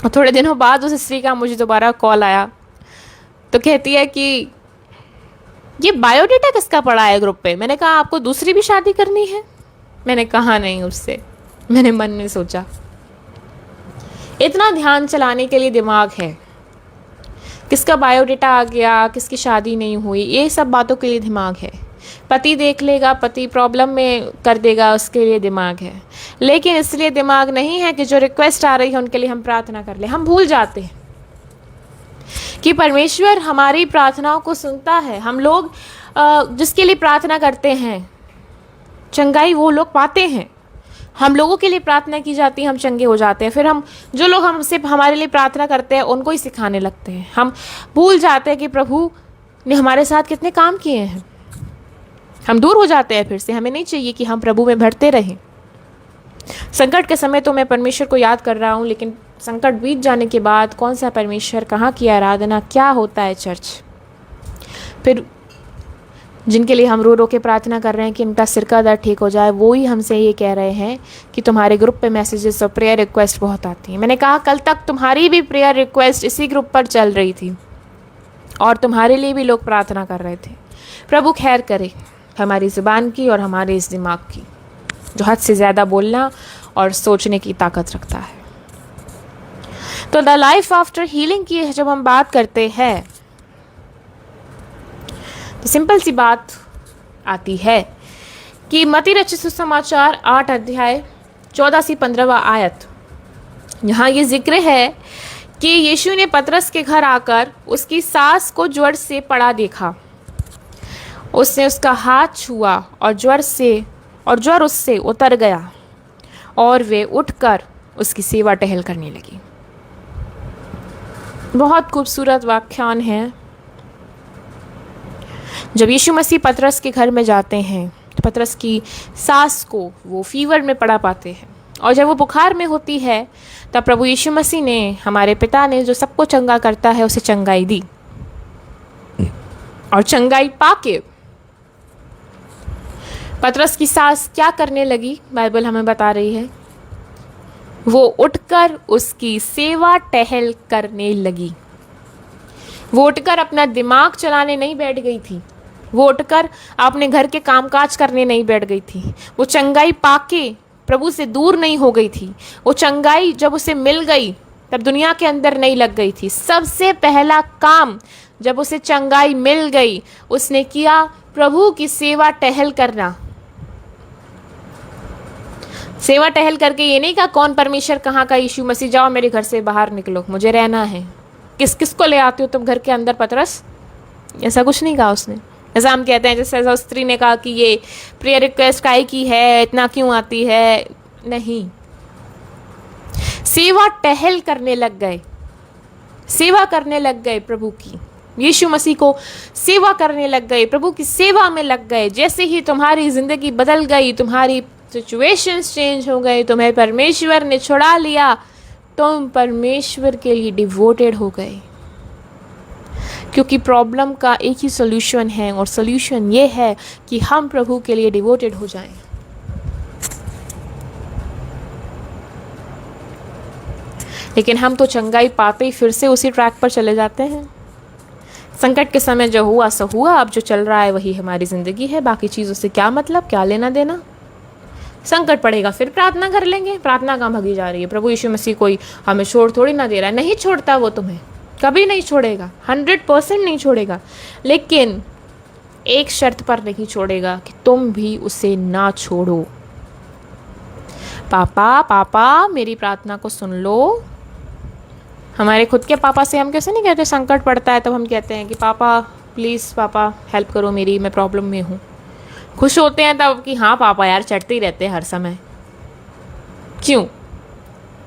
और थोड़े दिनों बाद उस स्त्री का मुझे दोबारा कॉल आया तो कहती है कि ये बायोडेटा किसका पड़ा है ग्रुप पे। मैंने कहा आपको दूसरी भी शादी करनी है। मैंने कहा नहीं उससे। मैंने मन में सोचा इतना ध्यान चलाने के लिए दिमाग है, किसका बायोडेटा आ गया, किसकी शादी नहीं हुई, ये सब बातों के लिए दिमाग है। पति देख लेगा, पति प्रॉब्लम में कर देगा, उसके लिए दिमाग है। लेकिन इसलिए दिमाग नहीं है कि जो रिक्वेस्ट आ रही है उनके लिए हम प्रार्थना कर ले। हम भूल जाते हैं कि परमेश्वर हमारी प्रार्थनाओं को सुनता है। हम लोग जिसके लिए प्रार्थना करते हैं चंगाई वो लोग पाते हैं। हम लोगों के लिए प्रार्थना की जाती है, हम चंगे हो जाते हैं। फिर हम जो लोग हमसे हमारे लिए प्रार्थना करते हैं उनको ही सिखाने लगते हैं। हम भूल जाते हैं कि प्रभु ने हमारे साथ कितने काम किए हैं। हम दूर हो जाते हैं फिर से। हमें नहीं चाहिए कि हम प्रभु में बढ़ते रहें। संकट के समय तो मैं परमेश्वर को याद कर रहा हूँ, लेकिन संकट बीत जाने के बाद कौन सा परमेश्वर, कहाँ की आराधना, क्या होता है चर्च। फिर जिनके लिए हम रो रो के प्रार्थना कर रहे हैं कि उनका सिर का दर्द ठीक हो जाए, वो ही हमसे ये कह रहे हैं कि तुम्हारे ग्रुप पे मैसेजेस और प्रेयर रिक्वेस्ट बहुत आती हैं। मैंने कहा कल तक तुम्हारी भी प्रेयर रिक्वेस्ट इसी ग्रुप पर चल रही थी और तुम्हारे लिए भी लोग प्रार्थना कर रहे थे। प्रभु खैर करे हमारी ज़ुबान की और हमारे इस दिमाग की, जो हद से ज़्यादा बोलना और सोचने की ताकत रखता है। तो द लाइफ आफ्टर हीलिंग की जब हम बात करते हैं तो सिंपल सी बात आती है कि मत्ती रचित सुसमाचार 8 अध्याय 14 से 15वां आयत, यहाँ ये जिक्र है कि यीशु ने पतरस के घर आकर उसकी सास को ज्वर से पड़ा देखा। उसने उसका हाथ छुआ और ज्वर उससे उतर गया और वे उठकर उसकी सेवा टहल करने लगी। बहुत खूबसूरत व्याख्यान है। जब यीशु मसीह पतरस के घर में जाते हैं तो पतरस की सास को वो फीवर में पड़ा पाते हैं, और जब वो बुखार में होती है तब प्रभु यीशु मसीह ने, हमारे पिता ने, जो सबको चंगा करता है, उसे चंगाई दी। और चंगाई पाके पतरस की सास क्या करने लगी, बाइबल हमें बता रही है, वो उठकर उसकी सेवा टहल करने लगी। वो उठकर अपना दिमाग चलाने नहीं बैठ गई थी। वो उठकर अपने घर के कामकाज करने नहीं बैठ गई थी। वो चंगाई पाके प्रभु से दूर नहीं हो गई थी। वो चंगाई जब उसे मिल गई तब दुनिया के अंदर नहीं लग गई थी। सबसे पहला काम जब उसे चंगाई मिल गई उसने किया प्रभु की सेवा टहल करना। सेवा टहल करके ये नहीं कहा कौन परमेश्वर, कहाँ का यीशु मसीह, जाओ मेरे घर से बाहर निकलो, मुझे रहना है। किस किस को ले आते हो तुम घर के अंदर पतरस, ऐसा कुछ नहीं कहा उसने। ऐसा हम कहते हैं जैसे उस स्त्री ने कहा कि ये प्रेयर रिक्वेस्ट काहे की है, इतना क्यों आती है। नहीं, सेवा टहल करने लग गए, सेवा करने लग गए प्रभु की। यीशु मसीह को सेवा करने लग गए, प्रभु की सेवा में लग गए। जैसे ही तुम्हारी जिंदगी बदल गई, तुम्हारी सिचुएशंस चेंज हो गए, तुम्हें परमेश्वर ने छुड़ा लिया, तुम परमेश्वर के लिए डिवोटेड हो गए। क्योंकि प्रॉब्लम का एक ही सॉल्यूशन है, और सॉल्यूशन ये है कि हम प्रभु के लिए डिवोटेड हो जाएं। लेकिन हम तो चंगाई पाते ही फिर से उसी ट्रैक पर चले जाते हैं। संकट के समय जो हुआ सो हुआ, अब जो चल रहा है वही हमारी ज़िंदगी है। बाकी चीज़ों से क्या मतलब, क्या लेना देना। संकट पड़ेगा फिर प्रार्थना कर लेंगे। प्रार्थना कहाँ भगी जा रही है। प्रभु यीशु मसीह कोई हमें छोड़ थोड़ी ना दे रहा है। नहीं छोड़ता, वो तुम्हें कभी नहीं छोड़ेगा, 100% नहीं छोड़ेगा। लेकिन एक शर्त पर नहीं छोड़ेगा कि तुम भी उसे ना छोड़ो। पापा पापा मेरी प्रार्थना को सुन लो। हमारे खुद के पापा से हम कैसे नहीं कहते, संकट पड़ता है तब हम कहते हैं कि पापा प्लीज़, पापा हेल्प करो मेरी, मैं प्रॉब्लम में हूँ। खुश होते हैं तब कि हाँ पापा यार चढ़ते ही रहते हैं हर समय। क्यों?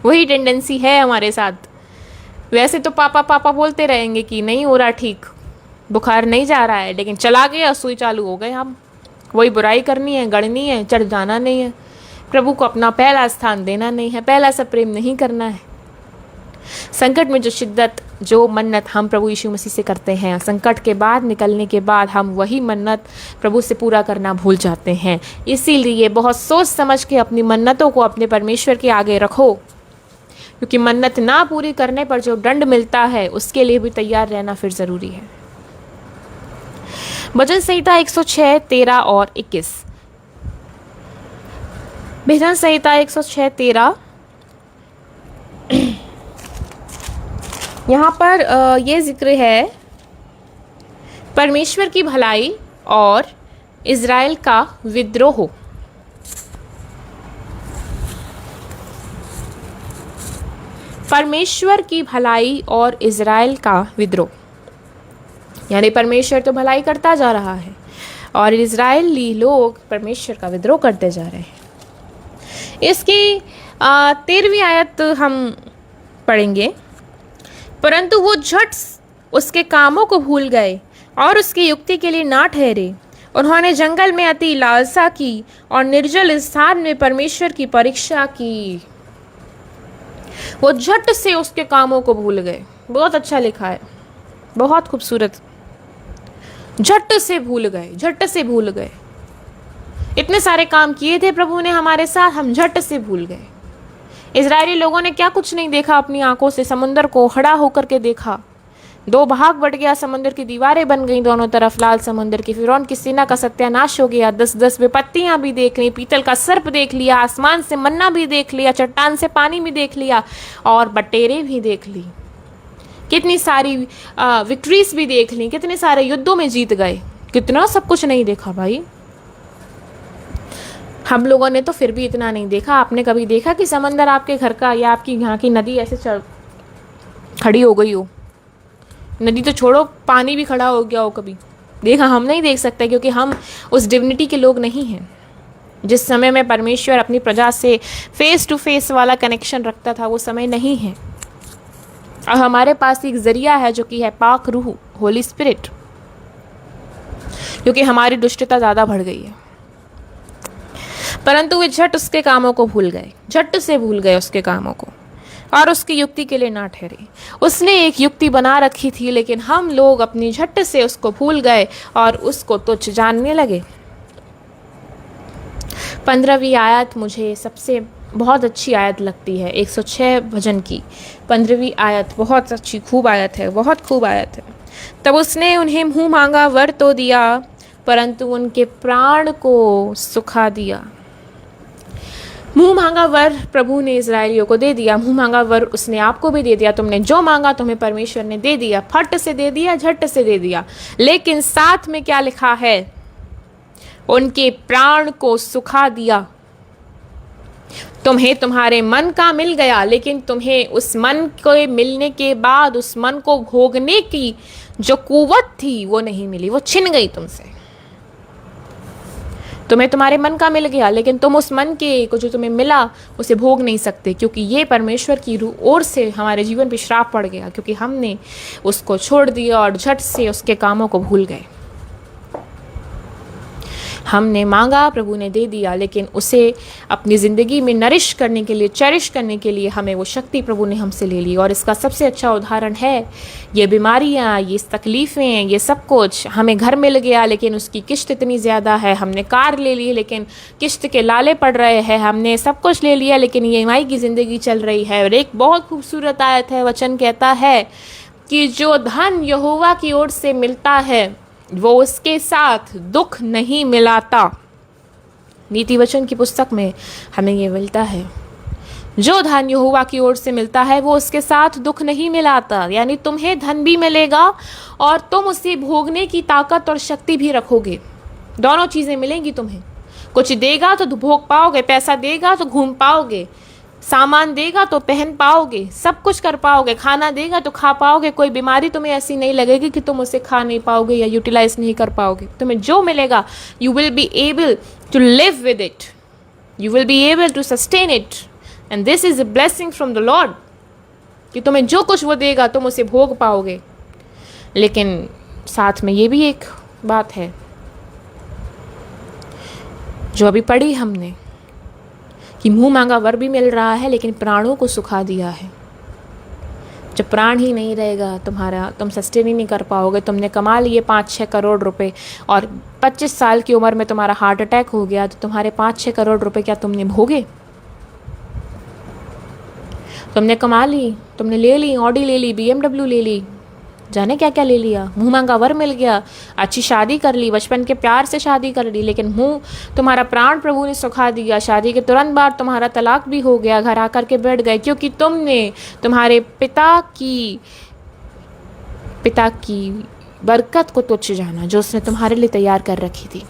वही टेंडेंसी है हमारे साथ। वैसे तो पापा पापा बोलते रहेंगे कि नहीं हो रहा ठीक, बुखार नहीं जा रहा है, लेकिन चला गया, सुई चालू हो गए हम। वही बुराई करनी है, गढ़नी है, चढ़ जाना नहीं है। प्रभु को अपना पहला स्थान देना नहीं है, पहला सा प्रेम नहीं करना है। संकट में जो शिद्दत, जो मन्नत हम प्रभु यीशु मसीह से करते हैं, संकट के बाद निकलने के बाद हम वही मन्नत प्रभु से पूरा करना भूल जाते हैं। इसीलिए बहुत सोच समझ के अपनी मन्नतों को अपने परमेश्वर के आगे रखो, क्योंकि मन्नत ना पूरी करने पर जो दंड मिलता है उसके लिए भी तैयार रहना फिर ज़रूरी है। भजन संहिता 106, 13 और 21। भजन संहिता 106, 13। यहाँ पर ये जिक्र है परमेश्वर की भलाई और इज़राइल का विद्रोह। परमेश्वर की भलाई और इज़राइल का विद्रोह, यानी परमेश्वर तो भलाई करता जा रहा है और इज़राइली लोग परमेश्वर का विद्रोह करते जा रहे हैं। इसकी 13वीं आयत हम पढ़ेंगे। परंतु वो झट उसके कामों को भूल गए और उसकी युक्ति के लिए ना ठहरे। उन्होंने जंगल में अति लालसा की और निर्जल स्थान में परमेश्वर की परीक्षा की। वो झट से उसके कामों को भूल गए। बहुत अच्छा लिखा है, बहुत खूबसूरत। झट से भूल गए, झट से भूल गए। इतने सारे काम किए थे प्रभु ने हमारे साथ, हम झट से भूल गए। इजरायली लोगों ने क्या कुछ नहीं देखा अपनी आंखों से, समुंदर को खड़ा होकर के देखा। 2 भाग बट गया, समुंदर की दीवारें बन गई दोनों तरफ, लाल समुंदर की। फिरौन की सेना का सत्यानाश हो गया। 10-10 विपत्तियां भी देख ली, पीतल का सर्प देख लिया, आसमान से मन्ना भी देख लिया, चट्टान से पानी भी देख लिया और बटेरें भी देख ली। कितनी सारी विक्ट्रीज भी देख ली, कितने सारे युद्धों में जीत गए। कितना सब कुछ नहीं देखा भाई। हम लोगों ने तो फिर भी इतना नहीं देखा। आपने कभी देखा कि समंदर आपके घर का या आपकी यहाँ की नदी ऐसे खड़ी हो गई हो? नदी तो छोड़ो, पानी भी खड़ा हो गया हो कभी देखा? हम नहीं देख सकते, क्योंकि हम उस डिविनिटी के लोग नहीं हैं। जिस समय में परमेश्वर अपनी प्रजा से फेस टू फेस वाला कनेक्शन रखता था, वो समय नहीं है। और हमारे पास एक जरिया है जो कि है पाक रूह, होली स्पिरिट, क्योंकि हमारी दुष्टता ज़्यादा बढ़ गई है। परंतु वे झट उसके कामों को भूल गए, झट से भूल गए उसके कामों को और उसकी युक्ति के लिए ना ठहरे। उसने एक युक्ति बना रखी थी, लेकिन हम लोग अपनी झट से उसको भूल गए और उसको तुच्छ जानने लगे। 15वीं आयत मुझे सबसे बहुत अच्छी आयत लगती है, 106 भजन की 15वीं आयत। बहुत अच्छी खूब आयत है, बहुत खूब आयत है। तब उसने उन्हें मुँह मांगा वर तो दिया, परंतु उनके प्राण को सुखा दिया। मुंह मांगा वर प्रभु ने इजरायलियों को दे दिया, मुंह मांगा वर उसने आपको भी दे दिया। तुमने जो मांगा तुम्हें परमेश्वर ने दे दिया, फट से दे दिया, झट से दे दिया। लेकिन साथ में क्या लिखा है? उनके प्राण को सुखा दिया। तुम्हें तुम्हारे मन का मिल गया, लेकिन तुम्हें उस मन को मिलने के बाद उस मन को भोगने की जो कुव्वत थी वो नहीं मिली, वो छिन गई तुमसे। तुम्हें तुम्हारे मन का मिल गया, लेकिन तुम उस मन के को जो तुम्हें मिला उसे भोग नहीं सकते, क्योंकि ये परमेश्वर की ओर से हमारे जीवन पे श्राप पड़ गया, क्योंकि हमने उसको छोड़ दिया और झट से उसके कामों को भूल गए। हमने मांगा, प्रभु ने दे दिया, लेकिन उसे अपनी ज़िंदगी में नरिश करने के लिए, चेरिश करने के लिए हमें वो शक्ति प्रभु ने हमसे ले ली। और इसका सबसे अच्छा उदाहरण है ये बीमारियाँ, ये तकलीफ़ें, ये सब कुछ। हमें घर मिल गया, लेकिन उसकी किश्त इतनी ज़्यादा है। हमने कार ले ली, लेकिन किश्त के लाले पड़ रहे हैं। हमने सब कुछ ले लिया, लेकिन EMI की ज़िंदगी चल रही है। और एक बहुत खूबसूरत आयत है, वचन कहता है कि जो धन यहोवा की ओर से मिलता है वो उसके साथ दुख नहीं मिलाता। नीति वचन की पुस्तक में हमें ये मिलता है, जो धन यहोवा की ओर से मिलता है वो उसके साथ दुख नहीं मिलाता। यानी तुम्हें धन भी मिलेगा और तुम उसे भोगने की ताकत और शक्ति भी रखोगे। दोनों चीज़ें मिलेंगी तुम्हें। कुछ देगा तो भोग पाओगे, पैसा देगा तो घूम पाओगे, सामान देगा तो पहन पाओगे, सब कुछ कर पाओगे, खाना देगा तो खा पाओगे। कोई बीमारी तुम्हें ऐसी नहीं लगेगी कि तुम उसे खा नहीं पाओगे या यूटिलाइज नहीं कर पाओगे। तुम्हें जो मिलेगा you will be able to live with it, you will be able to sustain it, and this is a blessing from the lord, कि तुम्हें जो कुछ वो देगा तुम उसे भोग पाओगे। लेकिन साथ में ये भी एक बात है जो अभी पढ़ी हमने, कि मुंह मांगा वर भी मिल रहा है, लेकिन प्राणों को सुखा दिया है। जब प्राण ही नहीं रहेगा तुम्हारा, तुम सस्टेन ही नहीं कर पाओगे। तुमने कमा लिए 5-6 करोड़ रुपए और 25 साल की उम्र में तुम्हारा हार्ट अटैक हो गया, तो तुम्हारे 5-6 करोड़ रुपए क्या तुमने भोगे? तुमने कमा ली, तुमने ले ली, ऑडी ले ली, BMW ले ली, जाने क्या क्या ले लिया, मुँह मांगा वर मिल गया, अच्छी शादी कर ली, बचपन के प्यार से शादी कर ली, लेकिन मुँह तुम्हारा प्राण प्रभु ने सुखा दिया। शादी के तुरंत बाद तुम्हारा तलाक भी हो गया, घर आकर के बैठ गए, क्योंकि तुमने तुम्हारे पिता की बरकत को तुच्छ जाना जो उसने तुम्हारे लिए तैयार कर रखी थी।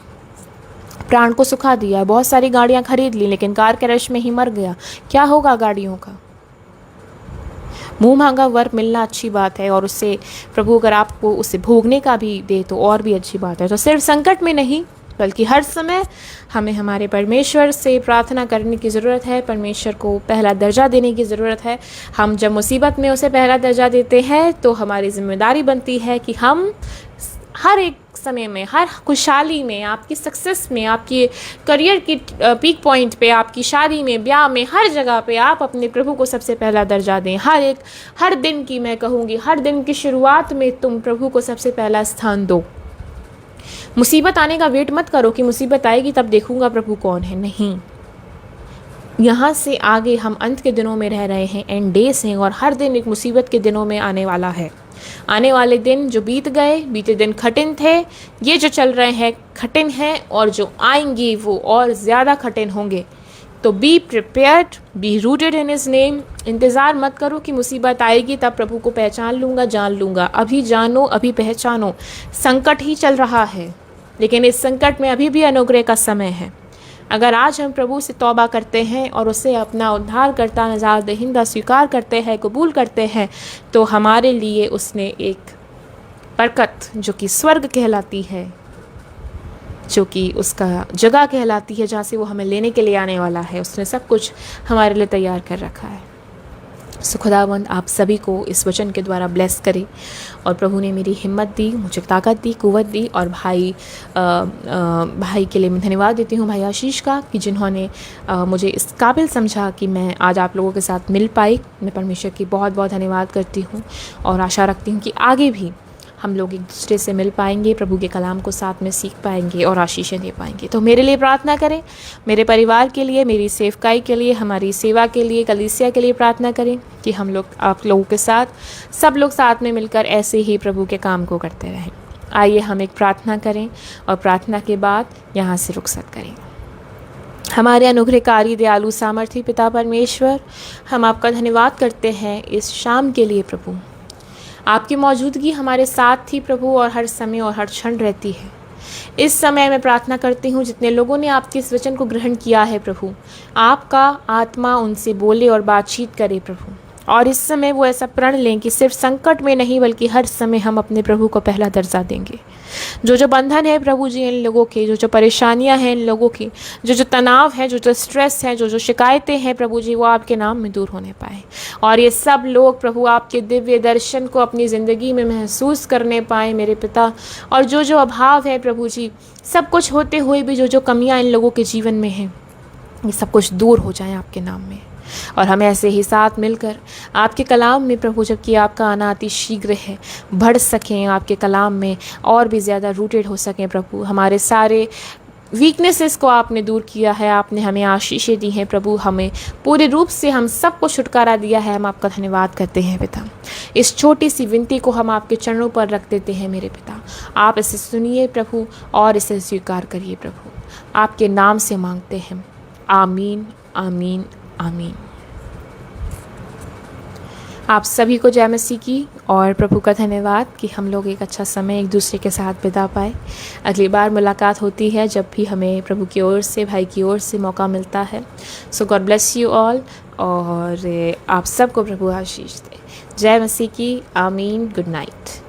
प्राण को सुखा दिया। बहुत सारी गाड़ियाँ खरीद ली, लेकिन कार के रश में ही मर गया। क्या होगा गाड़ियों का? मुँह मांगा वर मिलना अच्छी बात है, और उससे प्रभु अगर आपको उसे भोगने का भी दे तो और भी अच्छी बात है। तो सिर्फ संकट में नहीं, बल्कि हर समय हमें हमारे परमेश्वर से प्रार्थना करने की ज़रूरत है। परमेश्वर को पहला दर्जा देने की ज़रूरत है। हम जब मुसीबत में उसे पहला दर्जा देते हैं तो हमारी जिम्मेदारी बनती है कि हम हर एक समय में, हर खुशहाली में, आपकी सक्सेस में, आपकी करियर की पीक पॉइंट पे, आपकी शादी में, ब्याह में, हर जगह पे आप अपने प्रभु को सबसे पहला दर्जा दें। हर दिन की, मैं कहूँगी हर दिन की शुरुआत में तुम प्रभु को सबसे पहला स्थान दो। मुसीबत आने का वेट मत करो कि मुसीबत आएगी तब देखूंगा प्रभु कौन है। नहीं, यहाँ से आगे हम अंत के दिनों में रह रहे हैं, एंड डेज हैं, और हर दिन एक मुसीबत के दिनों में आने वाला है। आने वाले दिन जो बीत गए, बीते दिन कठिन थे, ये जो चल रहे हैं कठिन हैं, और जो आएंगे वो और ज़्यादा कठिन होंगे। तो be prepared, be rooted in his name. इंतज़ार मत करो कि मुसीबत आएगी तब प्रभु को पहचान लूँगा, जान लूँगा। अभी जानो, अभी पहचानो। संकट ही चल रहा है, लेकिन इस संकट में अभी भी अनुग्रह का समय है। अगर आज हम प्रभु से तौबा करते हैं और उसे अपना उद्धारकर्ता, नजात दहिंदा स्वीकार करते हैं, कबूल करते हैं, तो हमारे लिए उसने एक बरकत जो कि स्वर्ग कहलाती है, जो कि उसका जगह कहलाती है जहाँ से वो हमें लेने के लिए आने वाला है, उसने सब कुछ हमारे लिए तैयार कर रखा है। सो खुदावंद आप सभी को इस वचन के द्वारा ब्लेस करे, और प्रभु ने मेरी हिम्मत दी, मुझे ताकत दी, कुव्वत दी। और भाई के लिए मैं धन्यवाद देती हूँ, भाई आशीष का, कि जिन्होंने मुझे इस काबिल समझा कि मैं आज आप लोगों के साथ मिल पाई। मैं परमेश्वर की बहुत बहुत धन्यवाद करती हूँ, और आशा रखती हूँ कि आगे भी हम लोग एक दूसरे से मिल पाएंगे, प्रभु के कलाम को साथ में सीख पाएंगे और आशीषें दे पाएंगे। तो मेरे लिए प्रार्थना करें, मेरे परिवार के लिए, मेरी सेवकाई के लिए, हमारी सेवा के लिए, कलीसिया के लिए प्रार्थना करें कि हम लोग आप लोगों के साथ, सब लोग साथ में मिलकर ऐसे ही प्रभु के काम को करते रहें। आइए हम एक प्रार्थना करें, और प्रार्थना के बाद यहाँ से रुखसत करें। हमारे अनुग्रहकारी, दयालु, सामर्थी पिता परमेश्वर, हम आपका धन्यवाद करते हैं इस शाम के लिए। प्रभु आपकी मौजूदगी हमारे साथ थी प्रभु, और हर समय और हर क्षण रहती है। इस समय मैं प्रार्थना करती हूँ जितने लोगों ने आपके इस वचन को ग्रहण किया है प्रभु, आपका आत्मा उनसे बोले और बातचीत करे प्रभु, और इस समय वो ऐसा प्रण लें कि सिर्फ संकट में नहीं बल्कि हर समय हम अपने प्रभु को पहला दर्जा देंगे। जो बंधन है प्रभु जी इन लोगों के, जो परेशानियां हैं इन लोगों की, जो तनाव है, जो स्ट्रेस है, जो शिकायतें हैं प्रभु जी, वो आपके नाम में दूर होने पाए, और ये सब लोग प्रभु आपके दिव्य दर्शन को अपनी ज़िंदगी में महसूस करने पाए मेरे पिता। और जो अभाव है प्रभु जी, सब कुछ होते हुए भी जो कमियाँ इन लोगों के जीवन में हैं, ये सब कुछ दूर हो जाए आपके नाम में। और हम ऐसे ही साथ मिलकर आपके कलाम में प्रभु, जबकि आपका आना अति शीघ्र है, बढ़ सकें आपके कलाम में, और भी ज़्यादा रूटेड हो सकें प्रभु। हमारे सारे वीकनेसेस को आपने दूर किया है, आपने हमें आशीषें दी हैं प्रभु, हमें पूरे रूप से हम सबको छुटकारा दिया है। हम आपका धन्यवाद करते हैं पिता। इस छोटी सी विनती को हम आपके चरणों पर रख देते हैं मेरे पिता। आप इसे सुनिए प्रभु, और इसे स्वीकार करिए प्रभु। आपके नाम से मांगते हैं, आमीन, आमीन, आमीन। आप सभी को जय मसीह की, और प्रभु का धन्यवाद कि हम लोग एक अच्छा समय एक दूसरे के साथ बिता पाए। अगली बार मुलाकात होती है जब भी हमें प्रभु की ओर से, भाई की ओर से मौका मिलता है। सो गॉड ब्लेस यू ऑल, और आप सबको प्रभु आशीष दे। जय मसीह की, आमीन। Good night.